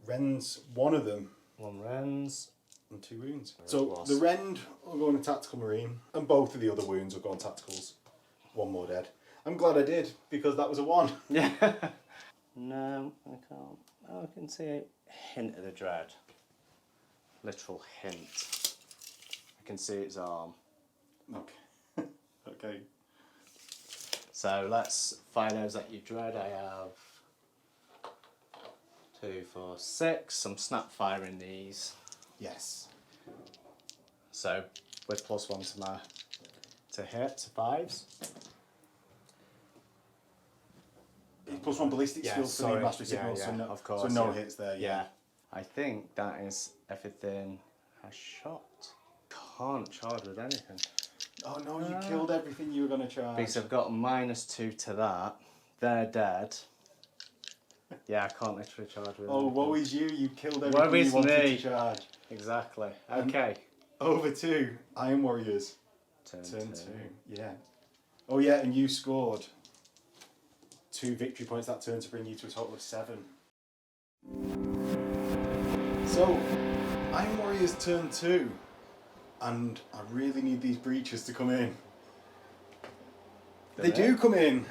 Rends, 1 of them. 1 rends. And 2 wounds. Very So lost. the rend will go on a tactical marine, and both of the other wounds will go on tacticals. 1 more dead. I'm glad I did because that was a 1. Yeah. No, I can't. Oh, I can see a hint of the dread. Literal hint. I can see its arm. Okay. Okay. So let's fire those at your dread. I have 2, 4, 6. I'm snap firing these. Yes. So with +1 to my hit, to 5s. +1 ballistic skills for the mastery signals, of course, so no hits there. Yeah. I think that is everything I shot. Can't charge with anything. Oh no, you killed everything you were going to charge. Because I've got -2 to that. They're dead. Yeah, I can't literally charge with Oh, anything. woe is you, you killed everything you wanted to charge. Exactly. Okay. Over to Iron Warriors. Turn 2. Yeah. Oh yeah, and you scored 2 victory points that turn to bring you to a total of 7. So, Iron Warriors turn 2. And I really need these breaches to come in. They do come in.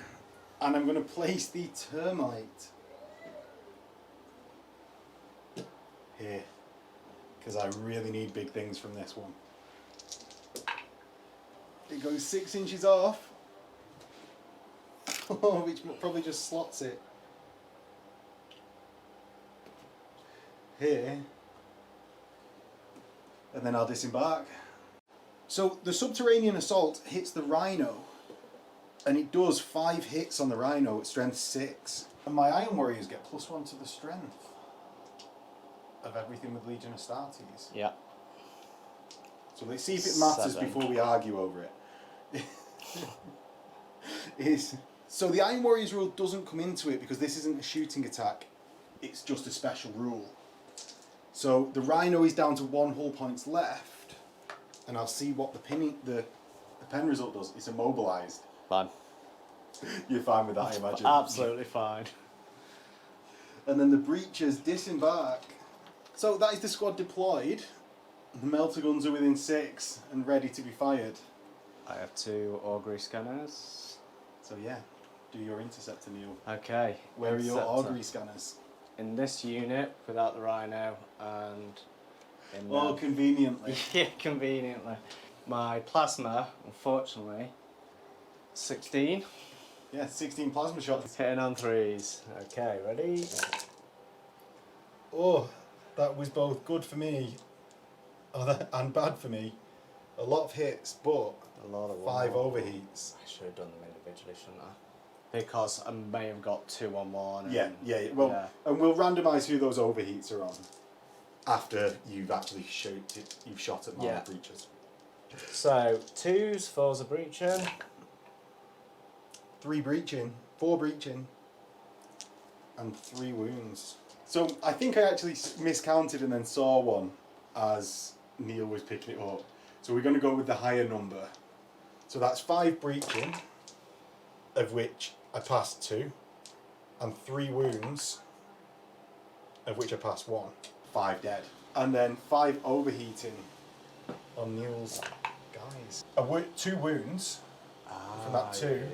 And I'm going to place the termite here. Because I really need big things from this one. It goes 6 inches off. Which probably just slots it. Here. And then I'll disembark. So the subterranean assault hits the rhino. And it does 5 hits on the rhino at strength 6. And my Iron Warriors get +1 to the strength of everything with Legion Astartes. Yeah. So let's see if it matters 7. before we argue over it. So the Iron Warriors rule doesn't come into it because this isn't a shooting attack. It's just a special rule. So the rhino is down to 1 hull points left. And I'll see what the pen result does. It's immobilised. Fine. You're fine with that, I imagine. Absolutely fine. And then the breachers disembark. So that is the squad deployed. The melter guns are within 6 and ready to be fired. I have 2 augury scanners. So yeah, do your interceptor, Neil. Okay. Where are your interceptor. augury scanners? In this unit, without the rhino, and in Oh, conveniently. yeah, conveniently. My plasma, unfortunately, 16. Yeah, 16 plasma shots. Hitting on 3s. Okay, ready? Oh, that was both good for me and bad for me. A lot of hits, but A lot of 5 1-1. overheats. I should have done them individually, shouldn't I? Because I may have got 2 on 1. Yeah. Well, yeah. and we'll randomise who those overheats are on after you've actually you've shot at my breaches. So 2s, 4s are breaching. 3 breaching, 4 breaching, and 3 wounds. So I think I actually miscounted and then saw one as Neil was picking it up. So we're going to go with the higher number. So that's 5 breaching, of which I passed 2, and 3 wounds, of which I passed 1. 5 dead. And then 5 overheating on Neil's guys. 2 wounds from that 2,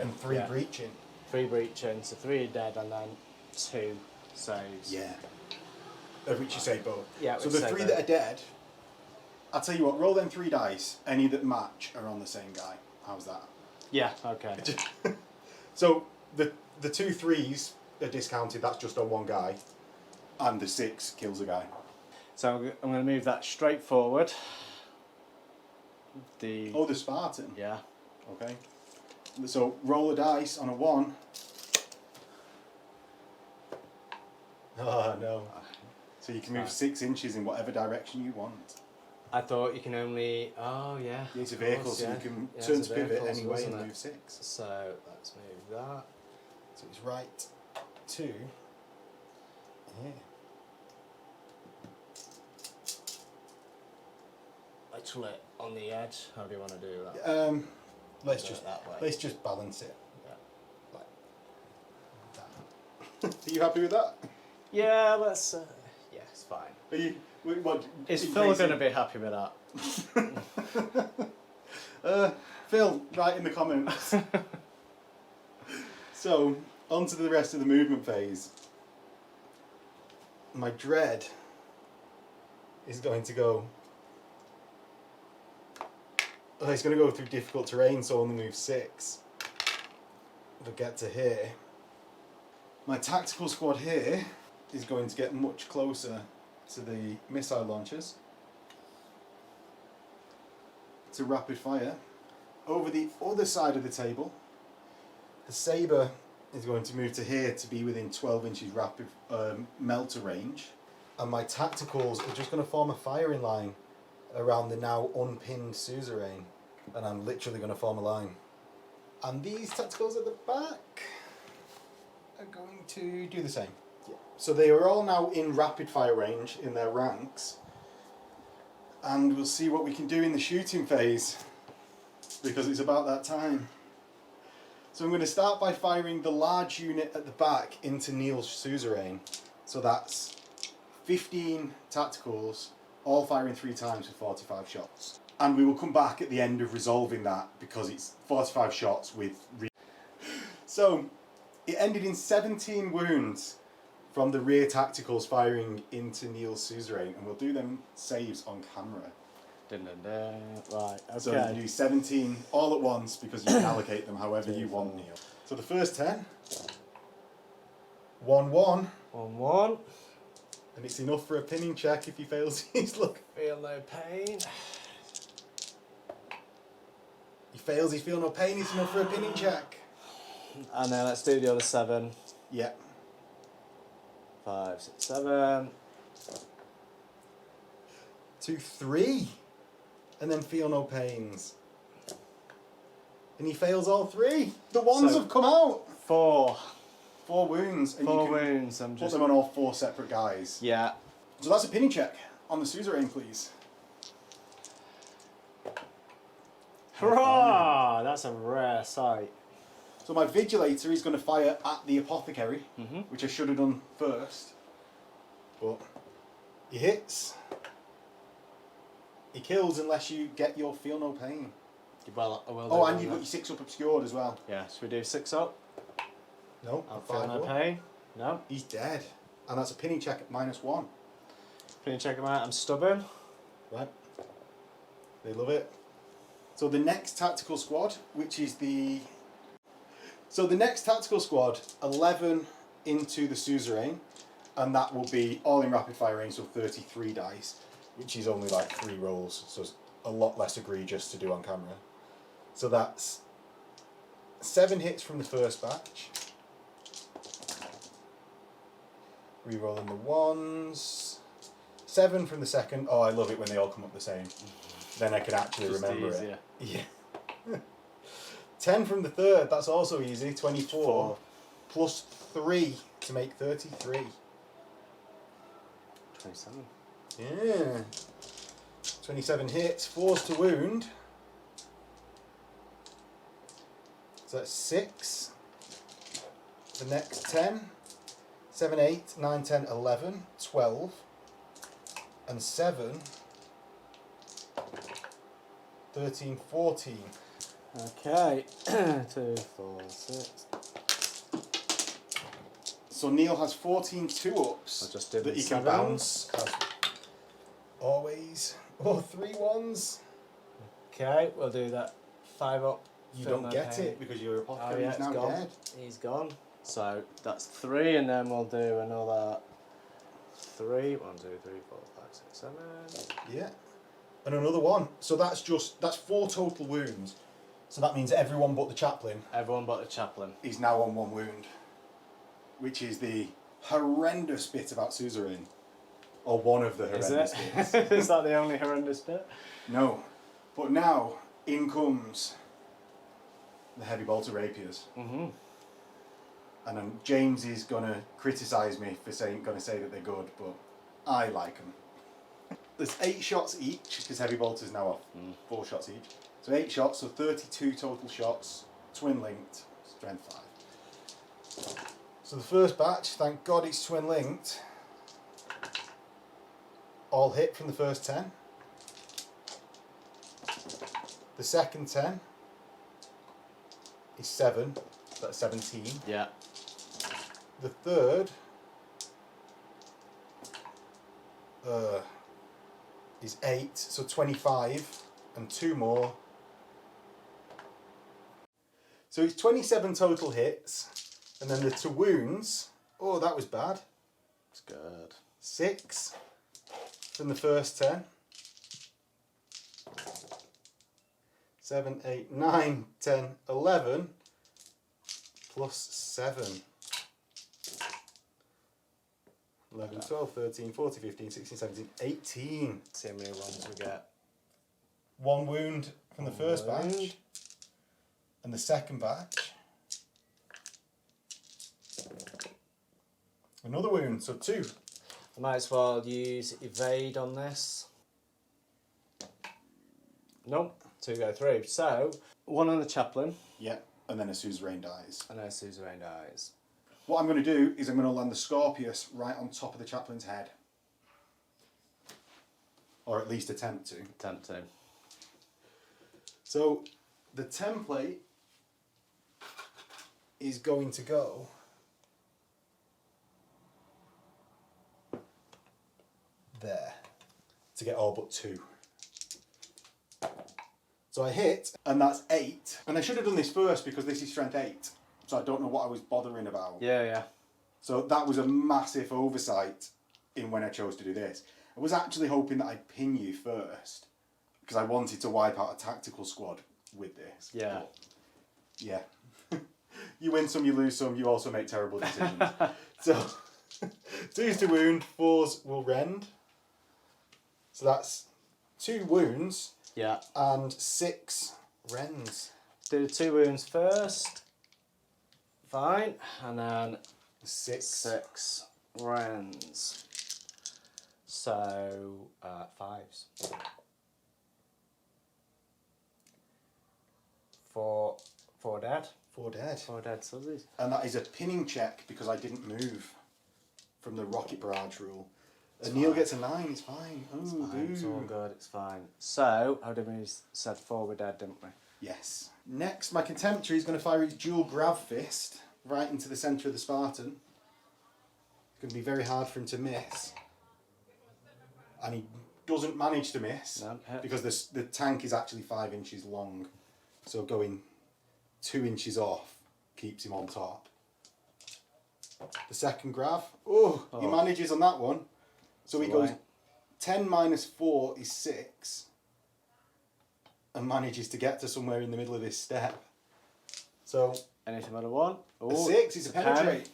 and 3 breaching. 3 breaching, so 3 are dead and then 2 saves. Yeah. Of which you say both. Yeah, so the 3 that are dead, I'll tell you what, roll them 3 dice. Any that match are on the same guy. How's that? Yeah, okay. So the 2 3s are discounted, that's just on 1 guy. And the 6 kills a guy. So I'm going to move that straight forward. The Spartan? Yeah. Okay. So roll a dice on a 1. Oh no. So you can move 6 inches in whatever direction you want. I thought you can only... Oh, yeah. It's a vehicle, so you can turn to pivot anyway and move 6. So let's move that. So it's right 2 here. Literally on the edge. How do you want to do that? Let's Do just it that way. let's just balance it Yeah. like that. Are you happy with that? Yeah, let's... yeah, it's fine. Are you? What? Is Phil going to be happy with that? Phil, write in the comments. So, on to the rest of the movement phase. My dread is going to go... Oh, it's going to go through difficult terrain, so only move 6. If I get to here. My tactical squad here is going to get much closer to the missile launchers. to rapid fire. Over the other side of the table, the sabre is going to move to here to be within 12 inches rapid melter range. And my tacticals are just going to form a firing line around the now unpinned suzerain. And I'm literally going to form a line. And these tacticals at the back are going to do the same. Yeah. So they are all now in rapid fire range in their ranks. And we'll see what we can do in the shooting phase, because it's about that time. So I'm going to start by firing the large unit at the back into Neil's suzerain. So that's 15 tacticals, all firing 3 times for 45 shots. And we will come back at the end of resolving that, because it's 45 shots with... So it ended in 17 wounds from the rear tacticals firing into Neil's suzerain, and we'll do them saves on camera. Dun, dun, dun. Right, okay. So you do 17 all at once, because you can allocate them however you want, Neil. So the first 10, 1-1. 1-1. And it's enough for a pinning check if he fails his look. Feel no pain. He fails, he's feel no pain, it's enough for a pinning check. And then let's do the other 7. Yeah. 5, 6, 7. 2, 3. And then feel no pains. And he fails all 3. The ones So, have come out. 4. 4 wounds. And 4 you can wounds. I'm put just... them on all 4 separate guys. Yeah. So that's a pinning check on the suzerain, please. Hurrah! That's a rare sight. So my vigilator is going to fire at the apothecary, which I should have done first. But he hits. He kills unless you get your feel no pain. Well, I will Oh, do and you've got your 6 up obscured as well. Yeah, should we do 6 up? No, I'll 5 feel no up. pain. No. He's dead. And that's a pinning check at -1. Can you check him out? I'm stubborn. Right. They love it. So the next tactical squad, which is the... So the next tactical squad, 11 into the suzerain, and that will be all in rapid fire range, so 33 dice, which is only like 3 rolls, so it's a lot less egregious to do on camera. So that's 7 hits from the first batch. Rerolling the 1s. 7 from the second. Oh, I love it when they all come up the same. Then I can actually Just remember easier. it. Yeah. 10 from the third, that's also easy. 24. 4. Plus 3 to make 33. 27. Yeah. 27 hits, 4s to wound. So that's 6. The next 10. 7, 8, 9, 10, 11, 12. And 7. 13, 14. Okay. 2, 4, 6. So Neil has 14 2-ups I'll just do that he the can 7s. bounce. As always. Oh, 3 1s. Okay, we'll do that. 5 up. You Feel don't no get pain. it because your apothecary yeah, is now it's gone. dead. He's gone. So that's 3, and then we'll do another 3. 1, 2, 3, 4, 5, 6, 7. Yeah. And another 1. So that's 4 total wounds. So that means everyone but the chaplain Everyone but the chaplain. is now on 1 wound. Which is the horrendous bit about suzerain. Or one of the Is horrendous it? bits. Is that the only horrendous bit? No. But now, in comes the heavy bolter rapiers. Mm-hmm. And then James is going to criticise me for going to say that they're good, but I like them. There's 8 shots each, because heavy bolter's now off. 4 shots each. So 8 shots, so 32 total shots, twin linked, strength 5. So the first batch, thank God it's twin linked. All hit from the first 10. The second 10 is 7, so that's 17. Yeah. The third is 8, so 25, and 2 more. So it's 27 total hits, and then the 2 wounds, oh that was bad. It's good. 6 from the first 10. 7, 8, 9, 10, 11, plus 7. 11, 12, 13, 14, 15, 16, 17, 18. See how many ones we get. 1 wound from the first batch. And the second batch. Another wound, so 2. I might as well use evade on this. Nope, 2 go through. So, 1 on the chaplain. Yeah, and then a suzerain dies. And a suzerain dies. What I'm going to do is I'm going to land the Scorpius right on top of the chaplain's head. Or at least attempt to. Attempt to. So, the template is going to go there to get all but 2. So I hit, and that's 8. And I should have done this first because this is strength 8. So I don't know what I was bothering about. Yeah, yeah. So that was a massive oversight in when I chose to do this. I was actually hoping that I'd pin you first because I wanted to wipe out a tactical squad with this. Yeah. But yeah. You win some, you lose some, you also make terrible decisions. So, 2's to wound, 4's will rend. So that's 2 wounds. Yeah. And 6 rends. Do the 2 wounds first. Fine. And then 6 rends. So, 5s. 4 dead. 4 dead. 4 dead suzzes. And that is a pinning check because I didn't move from the rocket barrage rule. And Neil gets a 9, it's fine. Oh, It's fine, it's all boo. good, it's fine. So, how did we said 4 were dead, didn't we? Yes. Next, my Contemptory is going to fire its dual grab fist right into the centre of the Spartan. It's going to be very hard for him to miss. And he doesn't manage to miss No, because the tank is actually 5 inches long. So going 2 inches off keeps him on top. The second grab, he manages on that one. So he goes 10 minus 4 is 6 and manages to get to somewhere in the middle of this step. So anything but a 1. a 6 is a penetrate.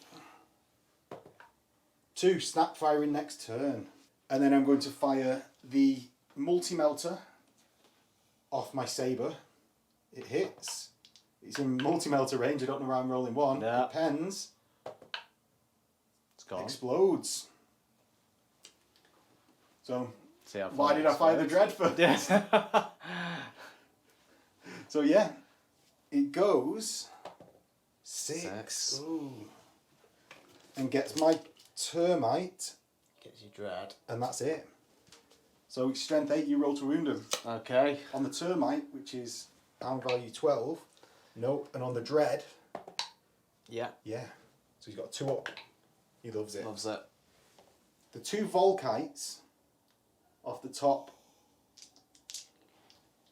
2 snap firing next turn. And then I'm going to fire the multi-melter off my sabre. It hits. It's in multi-melter range. I don't know why I'm rolling 1. Yeah. It pens. It's gone. Explodes. So, See how why far did it I fire the explodes. dread first? Yes. So yeah, it goes 6. 6. Ooh. And gets my termite, Gets you dread. and that's it. So it's strength 8, you roll to wound him. Okay. On the termite, which is armor value 12, no, and on the dread, Yeah. yeah. So he's got 2 up. He loves it. Loves it. The 2 Volkites off the top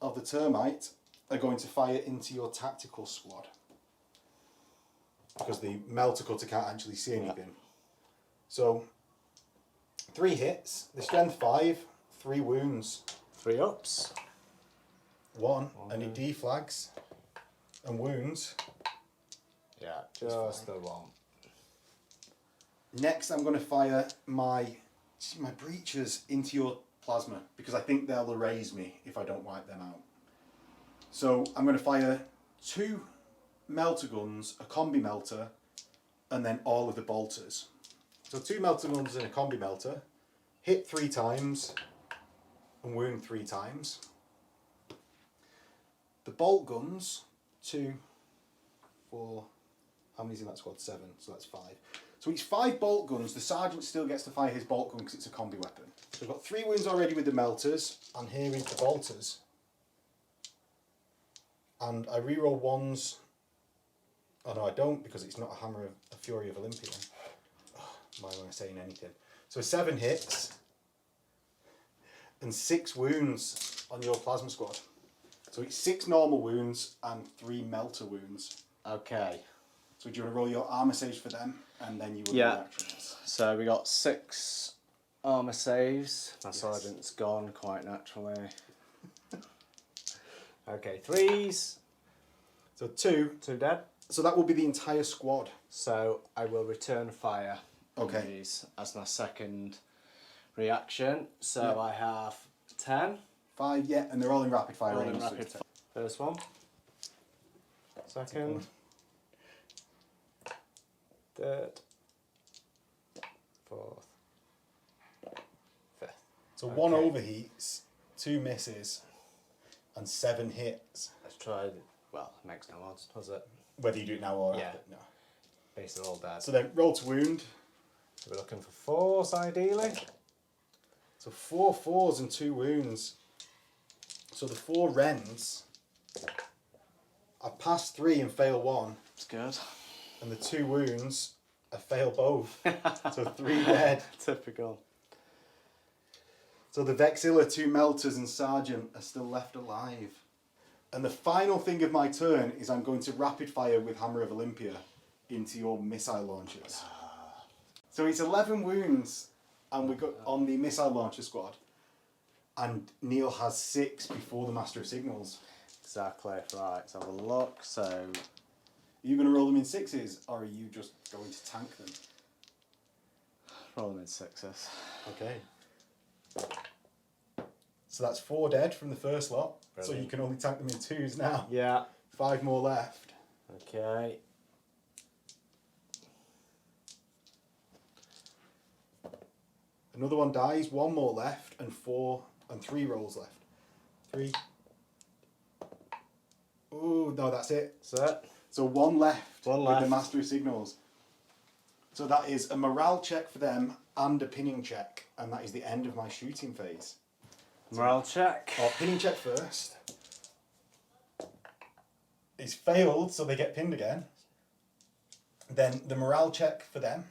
of the termite are going to fire into your tactical squad because the melter cutter can't actually see anything. So 3 hits, the strength 5, 3 wounds, 3 ups. 1, and it deflags and wounds. Yeah, just the 1. Next, I'm going to fire my breaches into your plasma because I think they'll erase me if I don't wipe them out. So I'm going to fire 2 melter guns, a combi melter, and then all of the bolters. So 2 melter guns and a combi melter, hit 3 times and wound 3 times. The bolt guns, 2, 4, how many's in that squad? 7, so that's 5. So it's 5 bolt guns. The sergeant still gets to fire his bolt gun because it's a combi weapon. So I've got 3 wounds already with the melters, and here is the bolters. And I reroll 1s. Oh no, I don't because it's not a hammer of a Fury of Olympia. Oh, why am I saying anything? So 7 hits and 6 wounds on your plasma squad. So it's 6 normal wounds and 3 melter wounds. Okay. So do you want to roll your armor saves for them, and then you will do Yeah. the actions? So we got 6 armour saves. My sergeant's gone quite naturally. Okay, 3s. So 2. 2 dead. So that will be the entire squad. So I will return fire. Okay. On these as my second reaction. So Yeah. I have 10. 5, yeah, and they're all in rapid fire All in range. so rapid it's 10. First one. Second. Third. Fourth. Fifth. So 1 Okay. overheats, 2 misses, and 7 hits. Let's try. Well, it makes no odds, does it? Whether you do it now or Yeah. after. No. Basically all dead. So then roll to wound. So we're looking for 4s ideally. So 4 4s and 2 wounds. So the 4 rends. I pass 3 and fail 1. It's good. And the 2 wounds, I fail both. So 3 dead. Typical. So the Vexilla, 2 Melters and Sergeant are still left alive. And the final thing of my turn is I'm going to rapid fire with Hammer of Olympia into your missile launchers. So it's 11 wounds and we got on the missile launcher squad. And Neil has 6 before the Master of Signals. Exactly. Right, let's have a look. So Are you going to roll them in 6s or are you just going to tank them? roll them in 6s. Okay. So that's 4 dead from the first lot. So Brilliant. you can only tank them in 2s now. Yeah. 5 more left. Okay. Another one dies, 1 more left, and 3 rolls left. 3. Oh, no, that's it. So So 1 left. One With left. the Master of Signals. So that is a morale check for them and a pinning check. And that is the end of my shooting phase. morale check. Oh, pinning check first. It's failed, so they get pinned again. Then the morale check for them.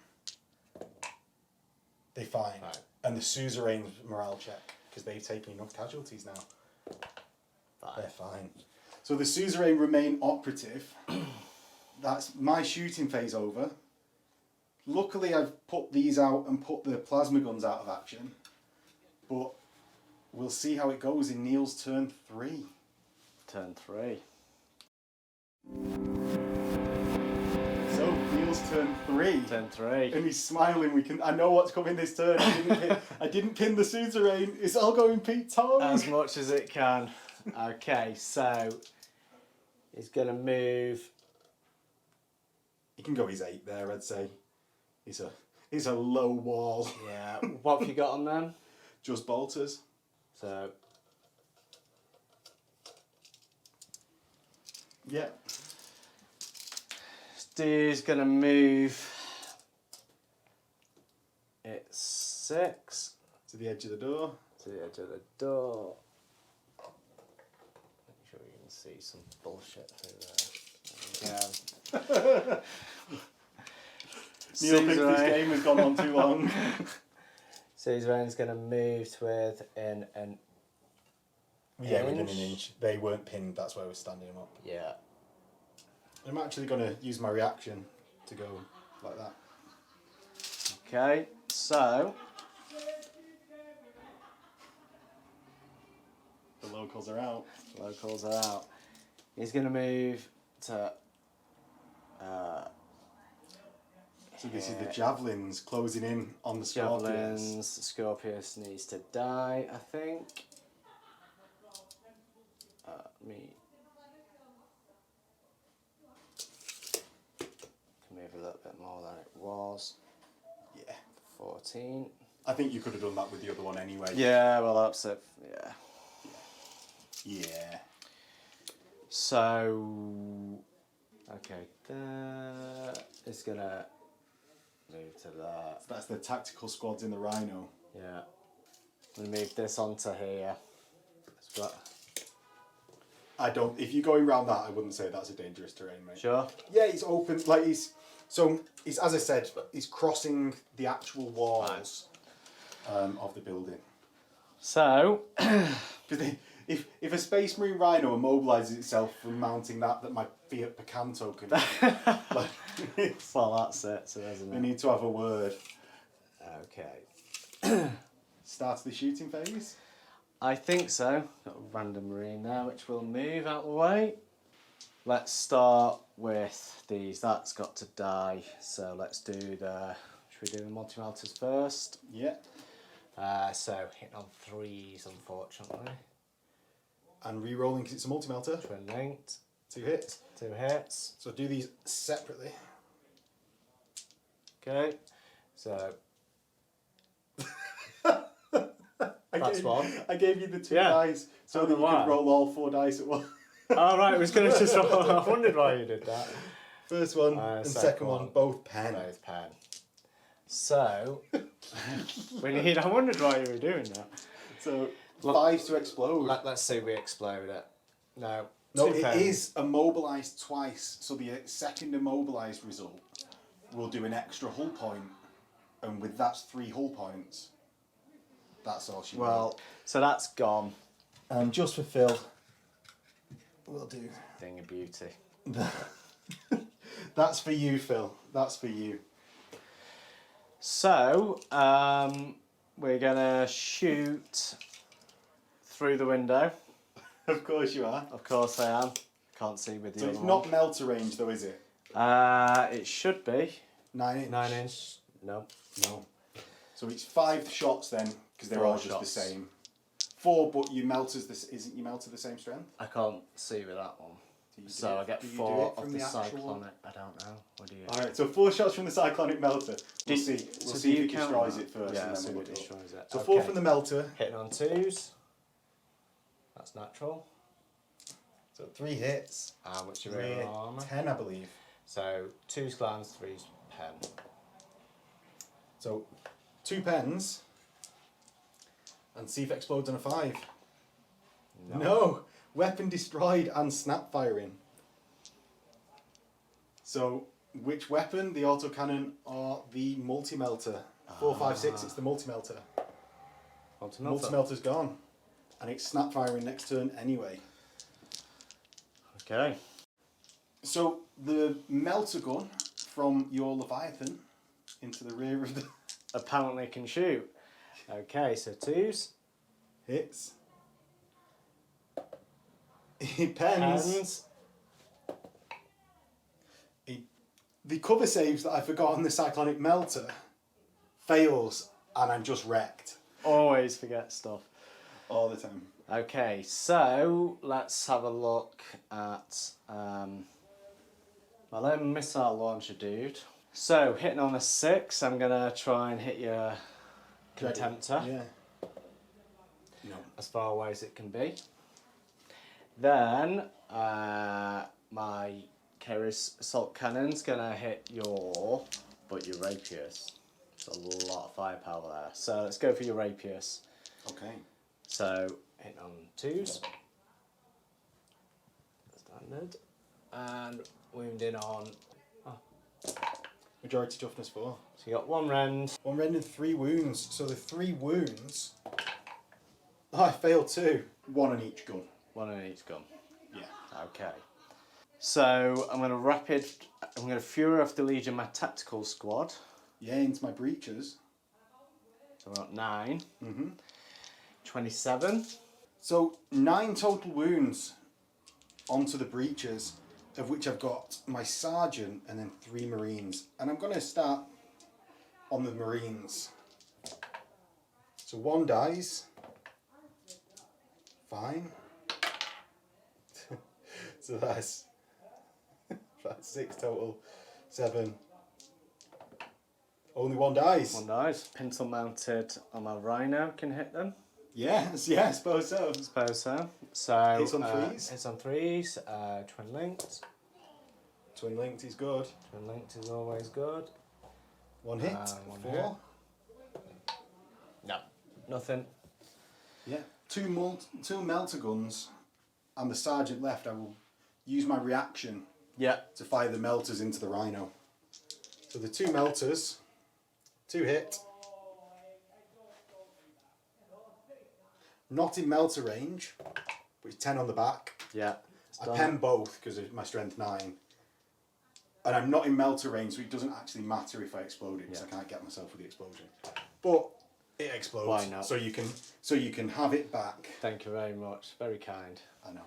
They fine. Right. And the suzerain's morale check, because they've taken enough casualties now. They're fine. So the suzerain remain operative. That's my shooting phase over. Luckily I've put these out and put the plasma guns out of action. But we'll see how it goes in Neil's turn 3. Turn 3. So Neil's turn 3. Turn 3. And he's smiling. I know what's coming this turn. I didn't pin the suzerain. It's all going Pete Tong. As much as it can. Okay, so he's going to move. He can go his 8 there, I'd say. He's a low wall. Yeah. What have you got on them? Just bolters. So Yeah. Stu's going to move. It's 6 To the edge of the door. to the edge of the door. Make sure you can see some bullshit through there. There we go. Neil thinks this Suzerain. game has gone on too long. Suzerain's going to move to within an Yeah, within an inch. inch. They weren't pinned, that's why I was standing them up. Yeah. I'm actually going to use my reaction to go like that. Okay, so The locals are out. locals are out. He's going to move to. So this is the javelins closing in on the Scorpions. Javelins. Scorpius needs to die, I think. Me. Can move a little bit more than it was. Yeah. 14. I think you could have done that with the other one anyway. Yeah, well, that's it. Yeah. Yeah. So. Okay, that is going to move to that. So that's the tactical squads in the Rhino. Yeah. I'm going to move this onto here. But, If you're going around that, I wouldn't say that's a dangerous terrain, mate. sure. Yeah, he's open. He's as I said, he's crossing the actual walls of the building. So, If a Space Marine Rhino immobilises itself from mounting that my Fiat Picanto can, well, that's it, so isn't we it? need to have a word. Okay. Start the shooting phase. I think so. Got a random marine there, which we'll move out of the way. Let's start with these. That's got to die. So let's do the. Should we do the multi-melters first? Yeah. So hitting on 3s, unfortunately. And re-rolling because it's a multi-melter. Twin linked. 2 hits. 2 hits. So do these separately. Okay. So. That's one. I gave you the 2 dice so that you could roll all 4 dice at once. Oh, right, I was going to just roll. I wondered why you did that. First one and second one, both pen. Both pen. So, I wondered why you were doing that. So, 5s to explode. Let's see we explode it. No, it is immobilised twice, so the second immobilised result will do an extra hull point, and with that's 3 hull points. That's all she Well, so that's gone. And just for Phil, we'll do. Thing of beauty. That's for you, Phil. That's for you. So, we're going to shoot through the window. Of course you are. Of course I am. Can't see with the So other it's one. not melter range though, is it? It should be. 9 inch? 9 inch. No. No. So it's 5 shots then, because they're 4 all just shots. the same. 4, but your melter's isn't your melter the same strength? I can't see with that one. So I get do you 4 do it of from the the actual cyclonic. I don't know. What do you? Alright, so 4 shots from the cyclonic melter. We'll see. We'll so see do if you it count destroys that? it first. Yeah, and then see we'll what look it up. destroys it. So Okay. 4 from the melter. Hitting on 2s. That's natural. So 3 hits. What's your real armour? 10, I believe. So 2's glance, 3's pen. So 2 pens. And see if it explodes on a 5. No. Weapon destroyed and snap firing. So which weapon? The autocannon or the multi-melter? 4, 5, 6, it's the multi-melter. Multi-melter's gone. And it's snap firing next turn anyway. Okay. So the melter gun from your Leviathan into the rear of the Apparently can shoot. Okay, so 2s. hits. Pens. Pens. The cover saves that I forgot on the cyclonic melter fails and I'm just wrecked. Always forget stuff. All the time. Okay, so let's have a look at my little missile launcher dude. So hitting on a 6, I'm gonna try and hit your contemptor. Yeah. No. As far away as it can be. Then my Horus assault cannon's gonna hit your rapiers. There's a lot of firepower there. So let's go for your rapiers. Okay. So hitting on 2s. Standard. And wounding on. Majority toughness 4. So you got 1 rend. 1 rend and 3 wounds. So the 3 wounds. Oh, I failed 2. 1 on each gun. 1 on each gun. Yeah. Okay. So I'm gonna Fury of the Legion my tactical squad. Yeah, into my breaches. So we've got 9. Mm-hmm. 27. So 9 total wounds onto the breaches, of which I've got my sergeant and then 3 marines. And I'm going to start on the marines. So 1 dies. Fine. So that's 6 total. 7. Only 1 dies. 1 dies. Pencil mounted on my rhino can hit them. Yes, yeah, I suppose so. Suppose so. So Hits on 3s. Hits on 3s. Twin linked. Twin linked is good. Twin linked is always good. 1 hit. 1 4. hit. No, nothing. Yeah. 2 melter guns and the sergeant left. I will use my reaction Yeah. to fire the melters into the rhino. So the 2 melters, 2 hit. Not in melter range, but it's 10 on the back. Yeah. I pen both because of my strength 9. And I'm not in melter range, so it doesn't actually matter if I explode it because I can't get myself with the explosion. But It explodes. Why not? So you can have it back. Thank you very much. Very kind. I know.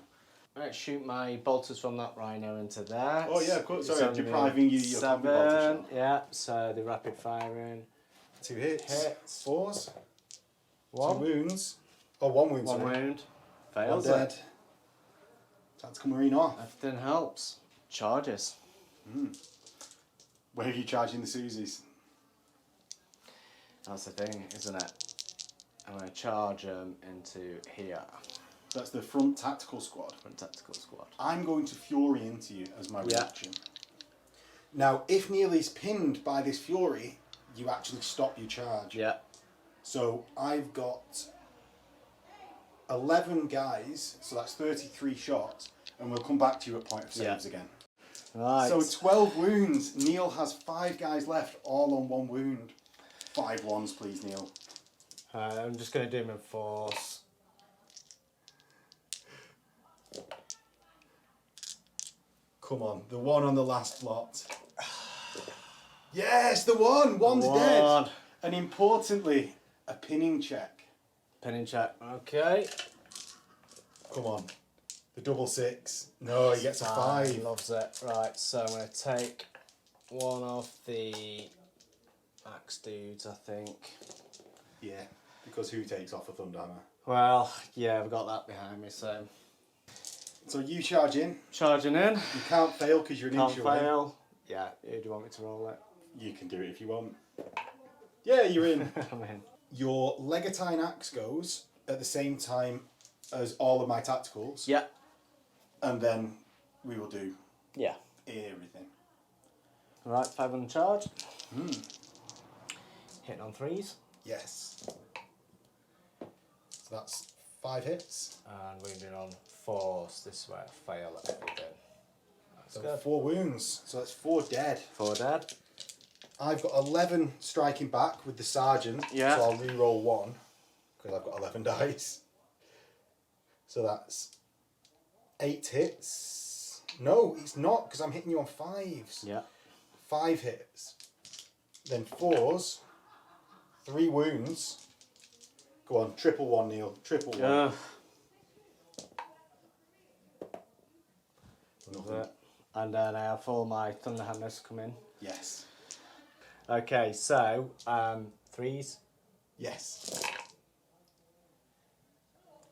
Right, shoot my bolters from that rhino into there. Oh yeah, of course. It's Sorry, I'm only depriving you your combi bolter 7. shot. Yeah, so the rapid firing. 2 hits. Hits. 4s. 1. 2 wounds. Oh, 1 wound. 1 sorry. wound. 1 Fails dead. it. Tactical Marine off. Everything helps. Charges. Where are you charging the Susies? That's the thing, isn't it? I'm going to charge them into here. That's the front tactical squad. Front tactical squad. I'm going to Fury into you as my Yeah. reaction. Now, if Neely's pinned by this Fury, you actually stop your charge. Yeah. So I've got 11 guys, so that's 33 shots, and we'll come back to you at point of saves again. Right. So 12 wounds. Neil has 5 guys left, all on 1 wound. 5 ones, please, Neil. I'm just going to do them in force. Come on, the one on the last lot. Yes, the one! One's dead. And importantly, a pinning check. Pinning check. Okay. Come on. The double 6. No, he gets a 5. Loves it. Right, so I'm going to take one of the axe dudes, I think. Yeah, because who takes off a Thunderhammer? Well, yeah, I've got that behind me, so. So you charge in. Charging in. You can't fail because you're an Can't inch away. fail. Yeah, who do you want me to roll it? You can do it if you want. Yeah, you're in. I'm in. Your Legatine Axe goes at the same time as all of my tacticals. Yeah. And then we will do Yeah. everything. Right, 5 on the charge. Hitting on 3s. Yes. So that's 5 hits. And wounding on 4s. This is where I fail at everything. That's So good. 4 wounds. So that's 4 dead. 4 dead. I've got 11 striking back with the sergeant. Yeah. So I'll re-roll 1 because I've got 11 dice. So that's 8 hits. No, it's not because I'm hitting you on 5s. Yeah. 5 hits. Then 4s. 3 wounds. Go on, triple 1, Neil. Triple 1. Yeah. Nothing. And then I have all my Thunderhammers come in. Yes. Okay, so 3s. Yes.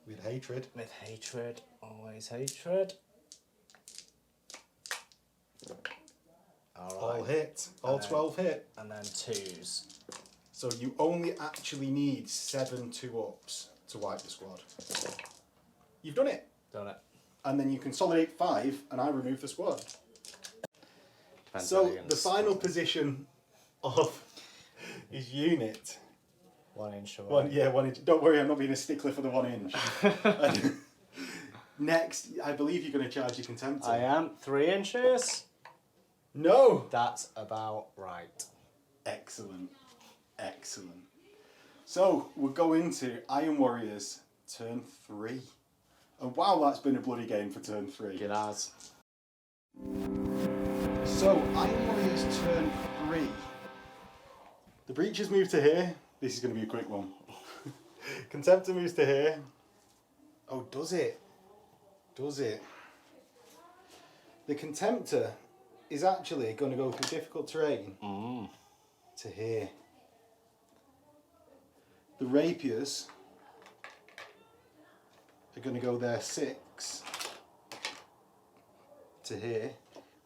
With hatred. With hatred, always hatred. All hit. All 12 hit. And then 2s. So you only actually need 7 2-ups to wipe the squad. You've done it. Done it. And then you consolidate 5 and I remove the squad. Depends how So you're gonna the final position of his unit. 1 inch away. 1 inch. Don't worry, I'm not being a stickler for the 1 inch. And next, I believe you're going to charge your Contemptor. I am 3 inches. No! That's about right. Excellent. Excellent. So, we'll go into Iron Warriors turn 3. And wow, that's been a bloody game for turn 3. It has. So, Iron Warriors turn 3. The Breaches move to here. This is going to be a quick one. Contemptor moves to here. Oh, does it? Does it? The Contemptor is actually going to go through difficult terrain to here. The Rapiers are going to go there 6 to here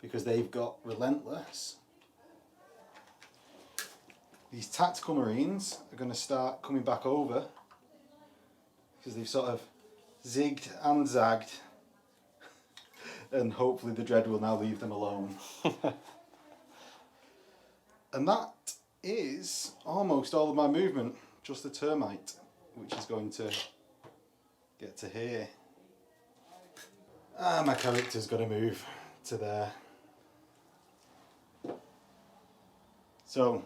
because they've got Relentless. These Tactical Marines are going to start coming back over because they've sort of zigged and zagged, and hopefully the Dread will now leave them alone. And that is almost all of my movement, just the Termite, which is going to get to here. Ah, my character's got to move to there. So,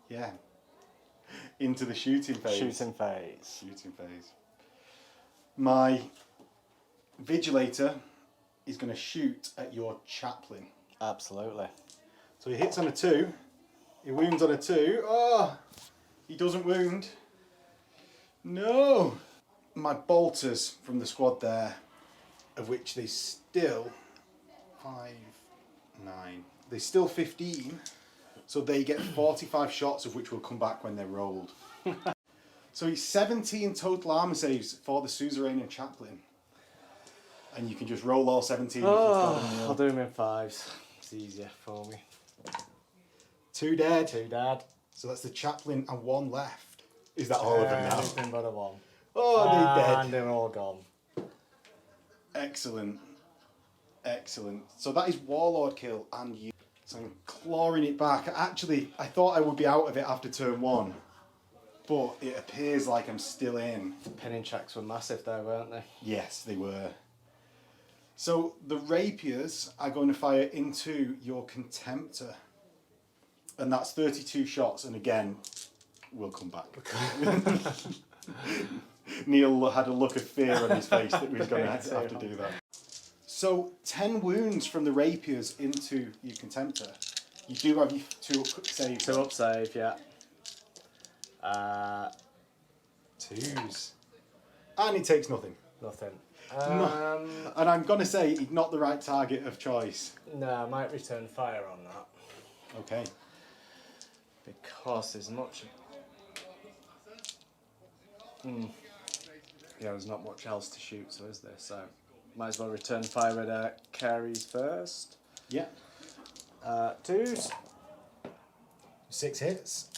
yeah, into the shooting phase. Shooting phase. Shooting phase. My Vigilator is going to shoot at your Chaplain. Absolutely. So he hits on a 2, he wounds on a 2, oh, He doesn't wound. No! My bolters from the squad there, of which there's still 5, 9. There's still 15, so they get 45 shots, of which will come back when they're rolled. So it's 17 total armor saves for the suzerain and chaplain. And you can just roll all 17. I'll do them in 5s. It's easier for me. 2 dead. 2 dead. So that's the chaplain and 1 left. Is that all of them now? Anything but a 1. Oh, they're dead. And they're all gone. Excellent. Excellent. So that is Warlord kill and you. So I'm clawing it back. Actually, I thought I would be out of it after turn 1. But it appears like I'm still in. Pinning checks were massive though, weren't they? Yes, they were. So the rapiers are going to fire into your contemptor. And that's 32 shots. And again, we'll come back. Neil had a look of fear on his face that we were going to have to do that. So 10 wounds from the rapiers into your contemptor. You do have your 2 up saves. 2 up save, yeah. 2s. And it takes nothing. Nothing. And I'm going to say he's not the right target of choice. No, I might return fire on that. Okay. Because there's much... Yeah, there's not much else to shoot, so is there? So, might as well return fire at Carey's first. Yeah. 2s. 6 hits.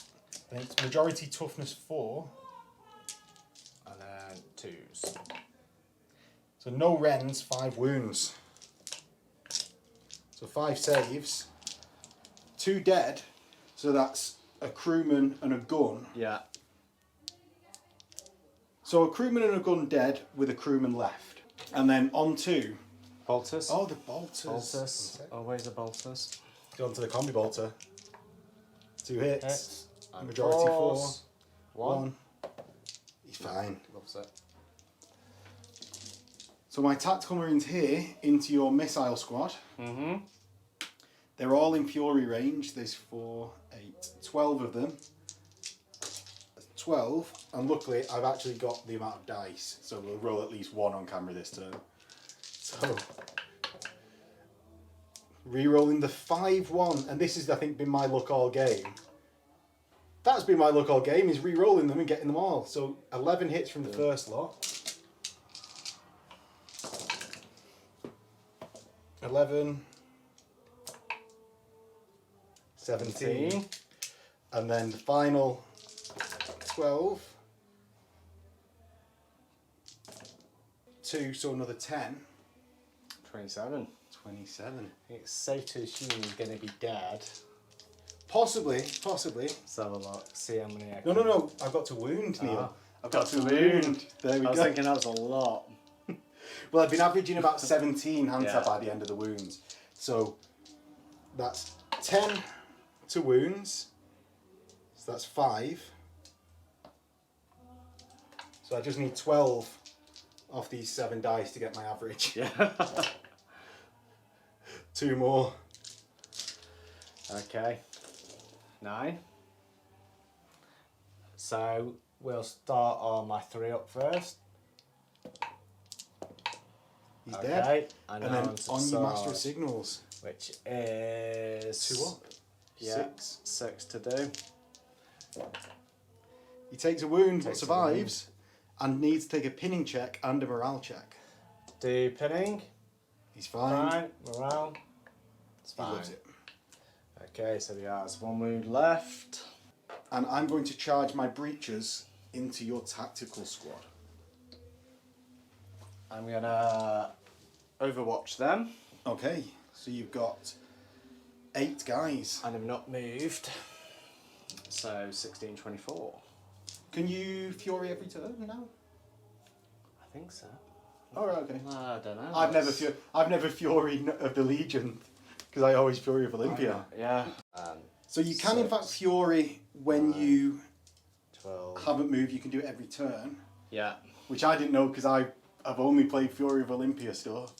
Then it's majority toughness 4. And then 2s. So no rends, 5 wounds. So 5 saves. 2 dead. So that's a crewman and a gun. Yeah. So a crewman and a gun dead with a crewman left. And then on to... Bolters. Oh, the bolters. Bolters. Always a bolters. Go on to the combi bolter. 2 hits. Hits. And Majority 4. 1. He's fine. Loves it. So my tactical marines here into your missile squad. Mm-hmm. They're all in fury range. There's 4, 8, 12 of them. 12, and luckily I've actually got the amount of dice, so we'll roll at least 1 on camera this turn. So, re-rolling the 5-1, and this has I think been my luck all game. That's been my luck all game, is re-rolling them and getting them all. So 11 hits from the first lot. 11, 17, and then the final 12, 2, so another 10. 27. 27. It's safe to assume he's going to be dead. Possibly, possibly. Let's have a look, see how many I No, can... no, no, I've got to wound, Neil. I've got to wound. wound. There we I was go. thinking that was a lot. Well, I've been averaging about 17 hand Yeah. tap by the end of the wounds. So that's 10 to wounds. So that's 5. So I just need 12 off these 7 dice to get my average. Yeah. 2 more. Okay. 9. So we'll start on my 3 up first. He's Okay. dead. And And now then onto on your Master of Sarge, Signals. which is 2 up. Yeah, 6. 6 to do. He takes a wound but Takes a survives and needs to take a pinning check and a morale check. Do pinning. He's fine. Fine. Morale. It's He fine. loves it. Okay, so he has 1 wound left. And I'm going to charge my breachers into your tactical squad. I'm gonna overwatch them. Okay, so you've got 8 guys. And I'm not moved. So 16, 24. Can you Fury every turn now? I think so. Oh, right, okay. I don't know. I've never Fury of the Legion because I always Fury of Olympia. Yeah. So you can in 6, fact Fury when 9, you 12. haven't moved. You can do it every turn, Yeah. which I didn't know because I've only played Fury of Olympia stuff.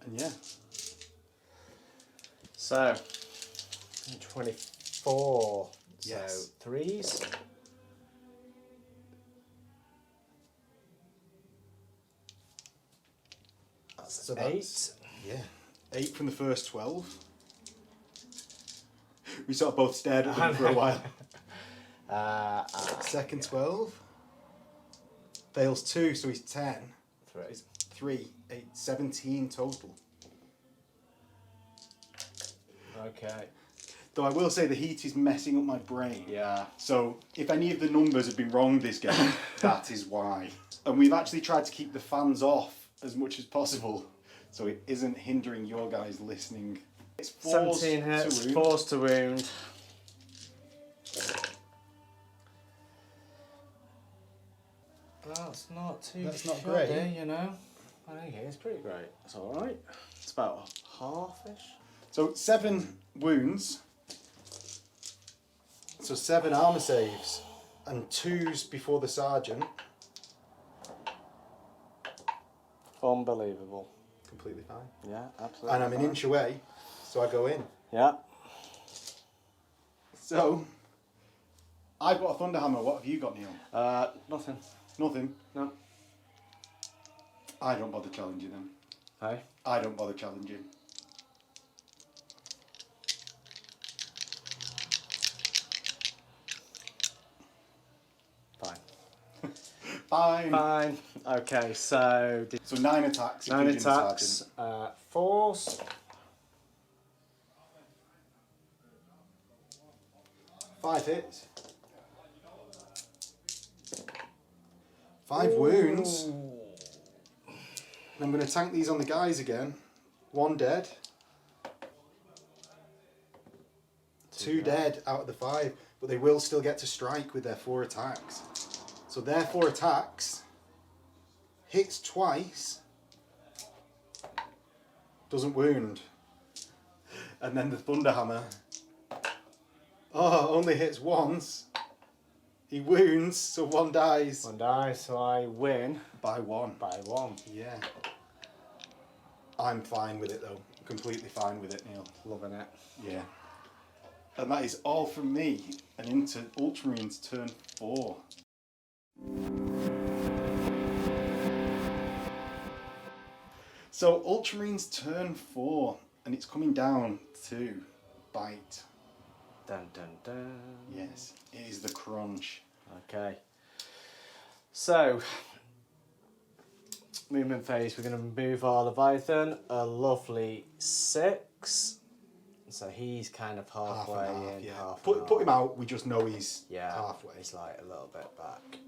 And yeah, So 24. Yes. So 3s. So 8. Yeah. 8 from the first 12. We sort of both stared at them for a while. Second 12. Fails 2, so he's 10. 3. 3, 8, 17 total. Okay. Though I will say the heat is messing up my brain. Yeah. So if any of the numbers have been wrong this game, that is why. And we've actually tried to keep the fans off as much as possible, so it isn't hindering your guys listening. It's 17 hits, to wound. 4s to wound. That's not too That's not shoddy, great. you know. I think it is pretty great. It's alright. It's about half-ish. So 7 wounds. So 7 armour saves and 2s before the sergeant. Unbelievable. Completely fine. Yeah, absolutely. And I'm an inch away, so I go in. Yeah. So I've got a Thunderhammer. What have you got, Neil? Nothing. Nothing. No. I don't bother challenging them. Hey? I don't bother challenging. Fine. Fine. Fine. Okay, so... So 9 attacks. 9 including the attacks, sergeant. 4s. 5 hits. 5 wounds. And I'm going to tank these on the guys again. 1 dead. 2 dead out of the 5. But they will still get to strike with their 4 attacks. So their 4 attacks hits twice, doesn't wound. And then the Thunderhammer, only hits once. He wounds, so 1 dies. 1 dies, so I win. By 1. By 1. Yeah. I'm fine with it though. Completely fine with it, Neil. Loving it. Yeah. And that is all from me. And into Ultramarines turn 4. So Ultramarines turn 4, and it's coming down to bite. Dun dun dun. Yes, it is the crunch. Okay. So, movement phase, we're going to move our Leviathan a lovely 6. So he's kind of halfway Half and half, in. yeah. Half Put and him half. out, we just know he's Yeah, halfway. he's like a little bit back.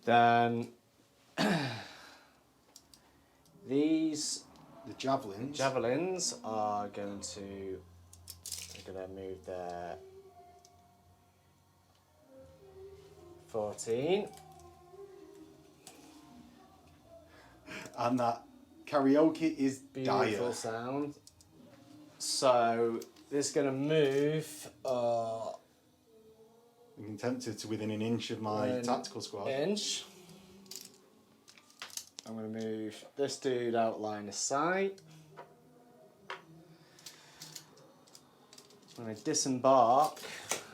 Then these The javelins. javelins are going to move their 14. And that karaoke is Beautiful dire. sound. So this is going to move You can tempt it to within an inch of my An tactical squad. inch. I'm going to move this dude out line of sight. I'm going to disembark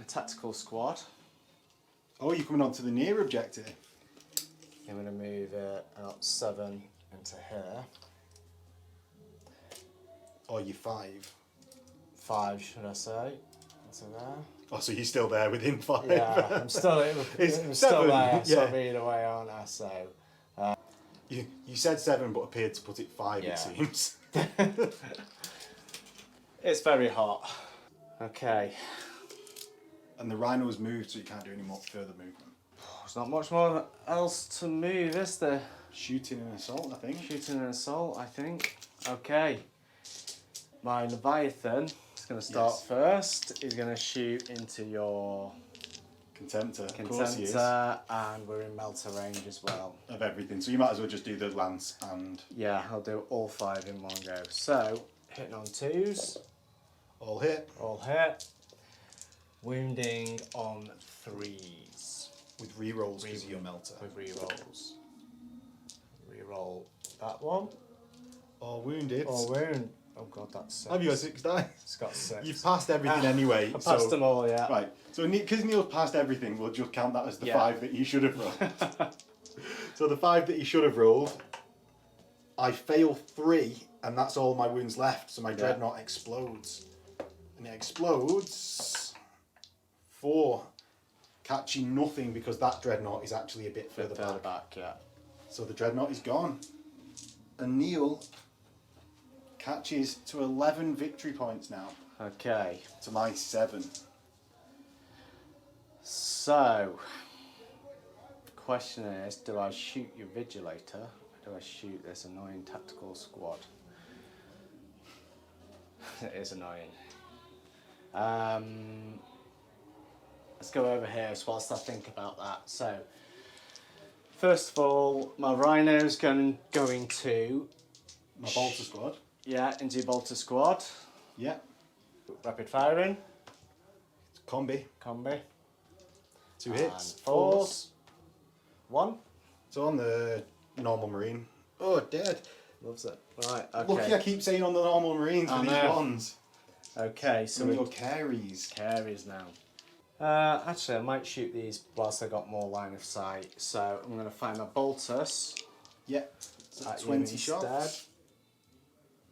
a tactical squad. Oh, you're coming on to the near objective. I'm going to move it out 7 into here. Or you 5. 5, should I say? Into there. Oh, so you're still there within 5. Yeah, I'm still, It's I'm still 7, there, so yeah. I'm either way, aren't I? So, You said 7, but appeared to put it 5, Yeah. it seems. it's very hot. Okay. And the rhino's moved, so you can't do any more further movement. There's not much more else to move, is there? Shooting and assault, I think. Shooting and assault, I think. Okay. My Leviathan is going to start Yes. first. He's going to shoot into your Contemptor, of course he is. Contemptor, and we're in melter range as well. Of everything, so you might as well just do the lance and Yeah, I'll do all 5 in one go. So, hitting on 2s, all hit. all hit. Wounding on 3s. With rerolls because of your melter. With rerolls. Reroll that one. All wounded. All wound. Oh god, that's 6. Have you got 6 dice? It's got 6. You've passed everything anyway. I passed them all, yeah. Right, so because Neil's passed everything, we'll just count that as the 5 that he should have rolled. So the 5 that he should have rolled, I fail 3, and that's all my wounds left, so my dreadnought explodes. And it explodes 4, catching nothing because that dreadnought is actually a bit further back. Yeah. So the dreadnought is gone. And Neil catches to 11 victory points now. Okay. To my 7. So, the question is, do I shoot your Vigilator, or do I shoot this annoying tactical squad? It is annoying. Let's go over here whilst I think about that. So, first of all, my Rhino's going to... My bolter squad. Yeah, into your bolter squad. Yeah. Rapid firing. Combi. 2 hits. And 4s. 1. So on the normal marine. Oh, dead. Loves it. Right, okay. Lucky I keep saying on the normal marines for these ones. Okay, so your carries. Carries now. Actually, I might shoot these whilst I got more line of sight. So I'm going to find my bolters. Yep. So 20 shots.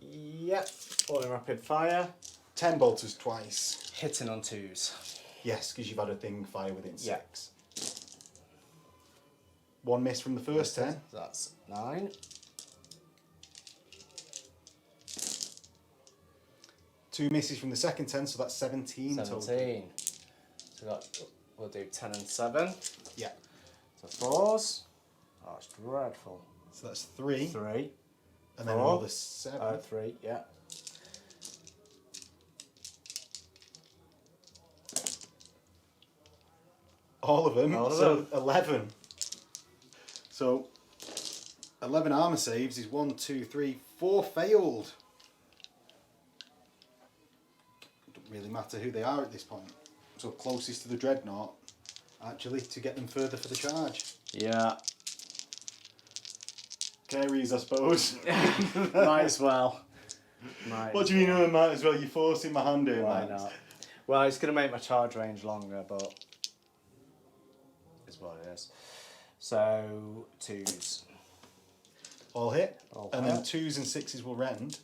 Yep. All in rapid fire. 10 bolters twice. Hitting on 2s. Yes, because you've had a thing fire within 6. Yeah. 1 miss from the first 10. That's 9. 2 misses from the second 10, so that's 17 total. 17. So we'll do 10 and 7. Yeah. So 4s. Oh, it's dreadful. So that's 3. 3. And then another 7. 3, yeah. All of them. All of so them. 11. So 11 armor saves is 1, 2, 3, 4 failed. Doesn't really matter who they are at this point. So closest to the dreadnought, actually, to get them further for the charge. Yeah. Carries, I suppose. Might as well. What do you mean, might as well? You're forcing my hand in. Why not? Well, it's going to make my charge range longer, but it's what it is. So 2s. All hit. All and hit. then 2s and 6s will rend.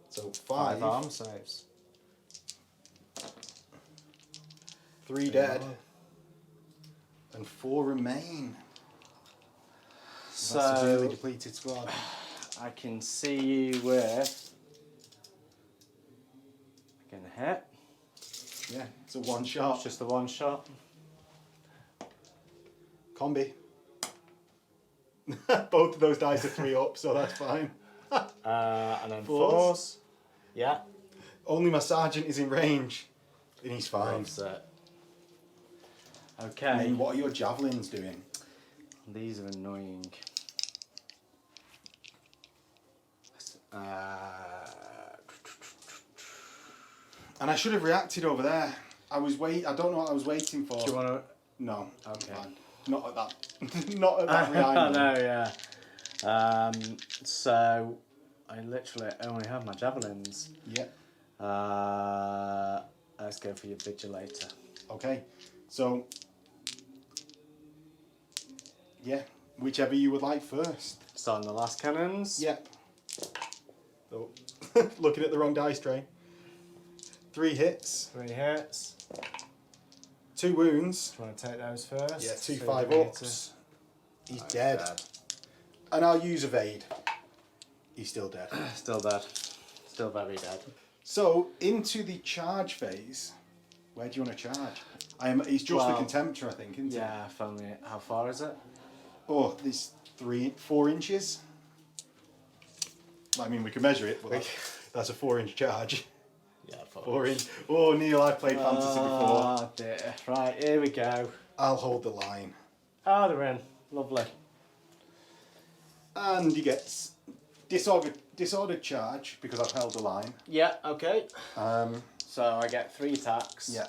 So 5 arm saves. 3 dead. And 4 remain. So that's a really depleted squad. I can see you with. I can hit. Yeah, it's a 1 shot. It's just a 1 shot. Combi. Both of those dice are 3 up, so that's fine. And then 4s. 4s. Yeah. Only my sergeant is in range, and he's fine. Loves it. And Okay. then what are your javelins doing? These are annoying. And I should have reacted over there. I don't know what I was waiting for. Do you want to? No. Okay. Fine. Not at that. Not at that reaction. No, yeah. So I literally only have my javelins. Yeah. Let's go for your Vigilator. Okay. So, yeah, whichever you would like first. Starting the last cannons. Yep. Oh, looking at the wrong dice tray. 3 hits. 3 hits. 2 wounds. Do you want to take those first? Yeah, 2 So 5 you need ups. He's Oh, dead. And I'll use evade. He's still dead. Still dead. Still very dead. So, into the charge phase. Where do you want to charge? He's just the contemptor, I think, isn't Yeah, if only. How far is it? Oh, this 4 inches. I mean, we can measure it, but that's a 4-inch charge. Yeah, 4 inch. Oh, Neil, I've played fantasy before. Oh dear. Right, here we go. I'll hold the line. Oh, they're in. Lovely. And he gets disordered charge because I've held the line. Yeah, okay. Um, So I get 3 attacks. yeah.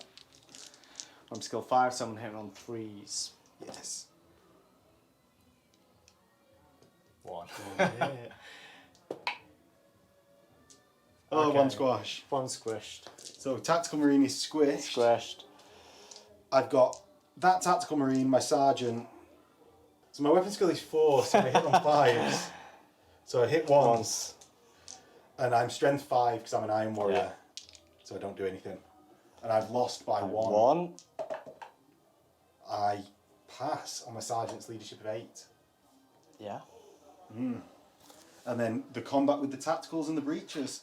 I'm skill 5, so I'm hitting on 3s. Yes. 1. Oh, Okay. one squash. 1 squished. So Tactical Marine is squished. Squished. I've got that Tactical Marine, my Sergeant. So my weapon skill is 4, so I hit on 5s. So I hit once. And I'm strength 5 because I'm an Iron Warrior. Yeah. So I don't do anything. And I've lost by 1. 1. I pass on my Sergeant's leadership of 8. Yeah. And then the combat with the tacticals and the breaches.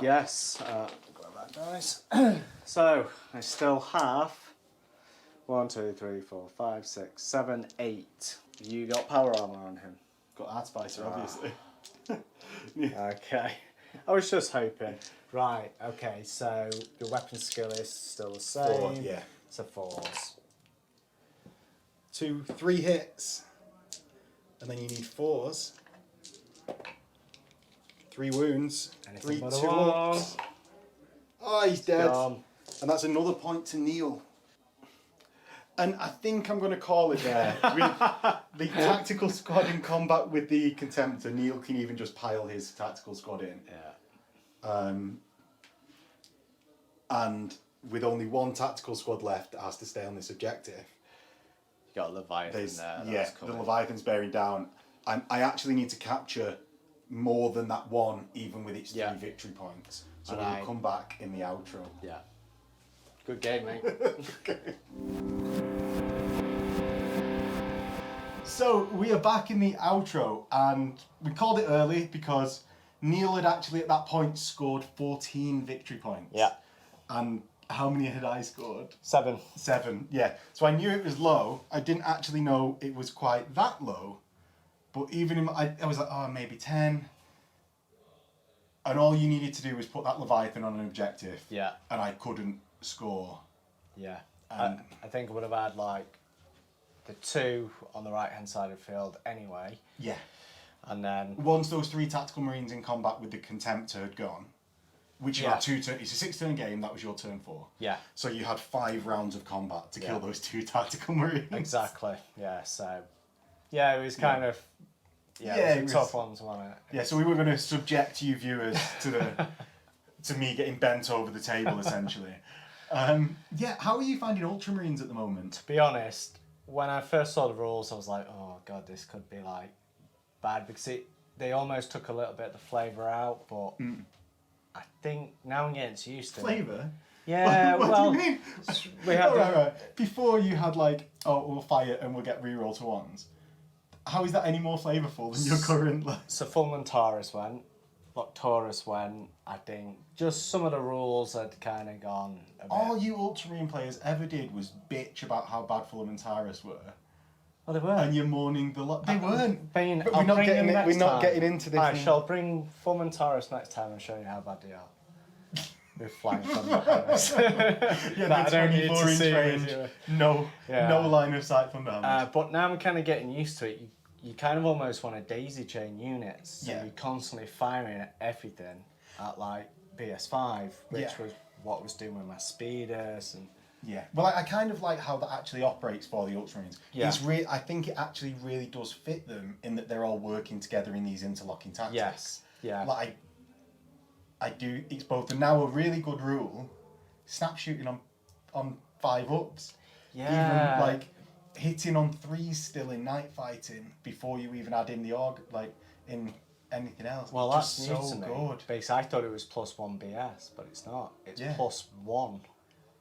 Yes. Grab that, guys. So I still have 1, 2, 3, 4, 5, 6, 7, 8. You got power armor on him. Got Artificer, obviously. Okay. I was just hoping. Right. Okay. So your weapon skill is still the same. 4, yeah. So 4s. 2, 3 hits. And then you need 4s. 3 wounds. Anything 3, but 2 a 1. ups. Oh, he's dead. Gone. And that's another point to Neil. And I think I'm going to call it there. With the tactical squad in combat with the Contemptor, Neil can even just pile his tactical squad in. Yeah. And with only 1 tactical squad left that has to stay on this objective. You got a Leviathan there. Yeah, That's the coming. Leviathan's bearing down. I actually need to capture more than that 1, even with its 3 victory points. So we'll come back in the outro. Yeah. Good game, mate. So we are back in the outro, and we called it early because Neil had actually at that point scored 14 victory points. Yeah. And how many had I scored? 7. 7, yeah. So I knew it was low. I didn't actually know it was quite that low. But even in I was like, oh, maybe 10. And all you needed to do was put that Leviathan on an objective. Yeah. And I couldn't score. Yeah. I think I would have had like the 2 on the right hand side of the field anyway. Yeah. And then Once those 3 tactical marines in combat with the Contemptor had gone, which you had 2 turns, it's a 6-turn game, that was your turn 4. Yeah. So you had 5 rounds of combat to kill those 2 tactical marines. Exactly. Yeah. So yeah, it was kind of it was a tough ones, wasn't it? Yeah, so we were going to subject you viewers to the to me getting bent over the table essentially. Yeah, how are you finding Ultramarines at the moment? To be honest, when I first saw the rules, I was like, oh god, this could be like bad because they almost took a little bit of the flavour out, but I think now I'm getting used to it. Flavour? Yeah, what well, do you mean? we had right. Before you had like, oh, we'll fire and we'll get reroll to 1s. How is that any more flavourful than your current? So Fulman Taurus went, but Taurus went. I think just some of the rules had kind of gone a bit. All you Ultramarine players ever did was bitch about how bad Fulham and Tyrus were. Well, they weren't. And you're mourning the lot. They weren't. But But we're not getting next we're not time. getting into this. I shall bring Fulman Taurus next time and show you how bad they are. With flying from behind us. Yeah, That I they're don't need 24 to inch see range. with you. No line of sight from behind. But now I'm kind of getting used to it. You kind of almost want to daisy chain units. So Yeah. you're constantly firing at everything at like BS5, which was what I was doing with my speeders and. Yeah. Well, I kind of like how that actually operates for the Ultramarines. Yeah. It's I think it actually really does fit them in that they're all working together in these interlocking tactics. Yes. Yeah. Like, I do. It's both now a really good rule, snap shooting on 5 ups. Yeah. Even like hitting on 3s still in night fighting before you even add in the in anything else. Well, Just that's new so to me. good. Because I thought it was +1 BS, but it's not. It's +1.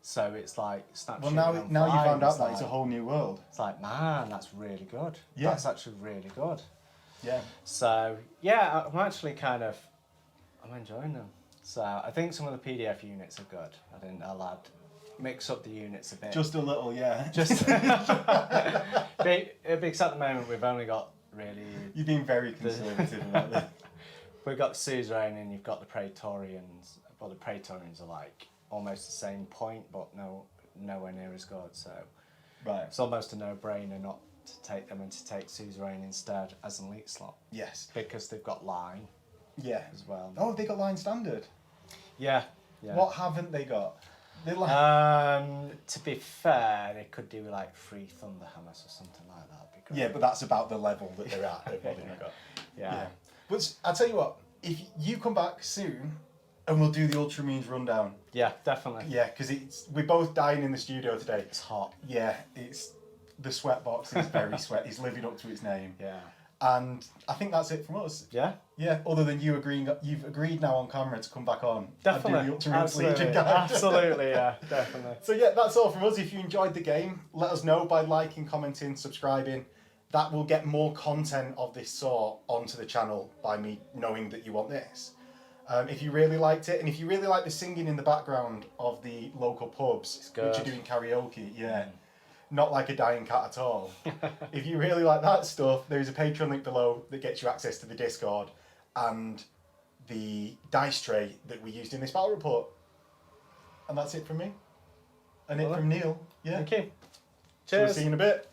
So it's like snap Well, shooting now on you 5, found out that like, it's a whole new world. It's like, man, that's really good. Yeah. That's actually really good. Yeah. So, yeah, I'm actually I'm enjoying them. So, I think some of the PDF units are good. I'll add, mix up the units a bit. Just a little, yeah. Because at the moment we've only got really... You've been very conservative about this. We've got the Suzerain, you've got the Praetorians. Well, the Praetorians are like almost the same point, but nowhere near as good. So Right. it's almost a no-brainer not to take them and to take Suzerain instead as an elite slot. Yes. Because they've got line Yeah. as well. Oh, they got line standard. Yeah. Yeah. What haven't they got? They're like... To be fair, they could do like 3 Thunderhammers or something like that. That'd be great. Yeah, but that's about the level that they're at. They've probably got. Yeah. But I'll tell you what, if you come back soon and we'll do the Ultramarines rundown. Yeah, definitely. Yeah, because we're both dying in the studio today. It's hot. Yeah, the sweat box is very sweat. It's living up to its name. Yeah. And I think that's it from us. Yeah? Yeah, other than you've agreed now on camera to come back on. Definitely. And do the Ultramarines Legion guide. Absolutely, yeah, definitely. So yeah, that's all from us. If you enjoyed the game, let us know by liking, commenting, subscribing. That will get more content of this sort onto the channel by me knowing that you want this. If you really liked it, and if you really like the singing in the background of the local pubs, which are doing karaoke, not like a dying cat at all. If you really like that stuff, there's a Patreon link below that gets you access to the Discord and the dice tray that we used in this battle report. And that's it from me. And it from Neil. Yeah. Thank you. So we'll Cheers. see you in a bit.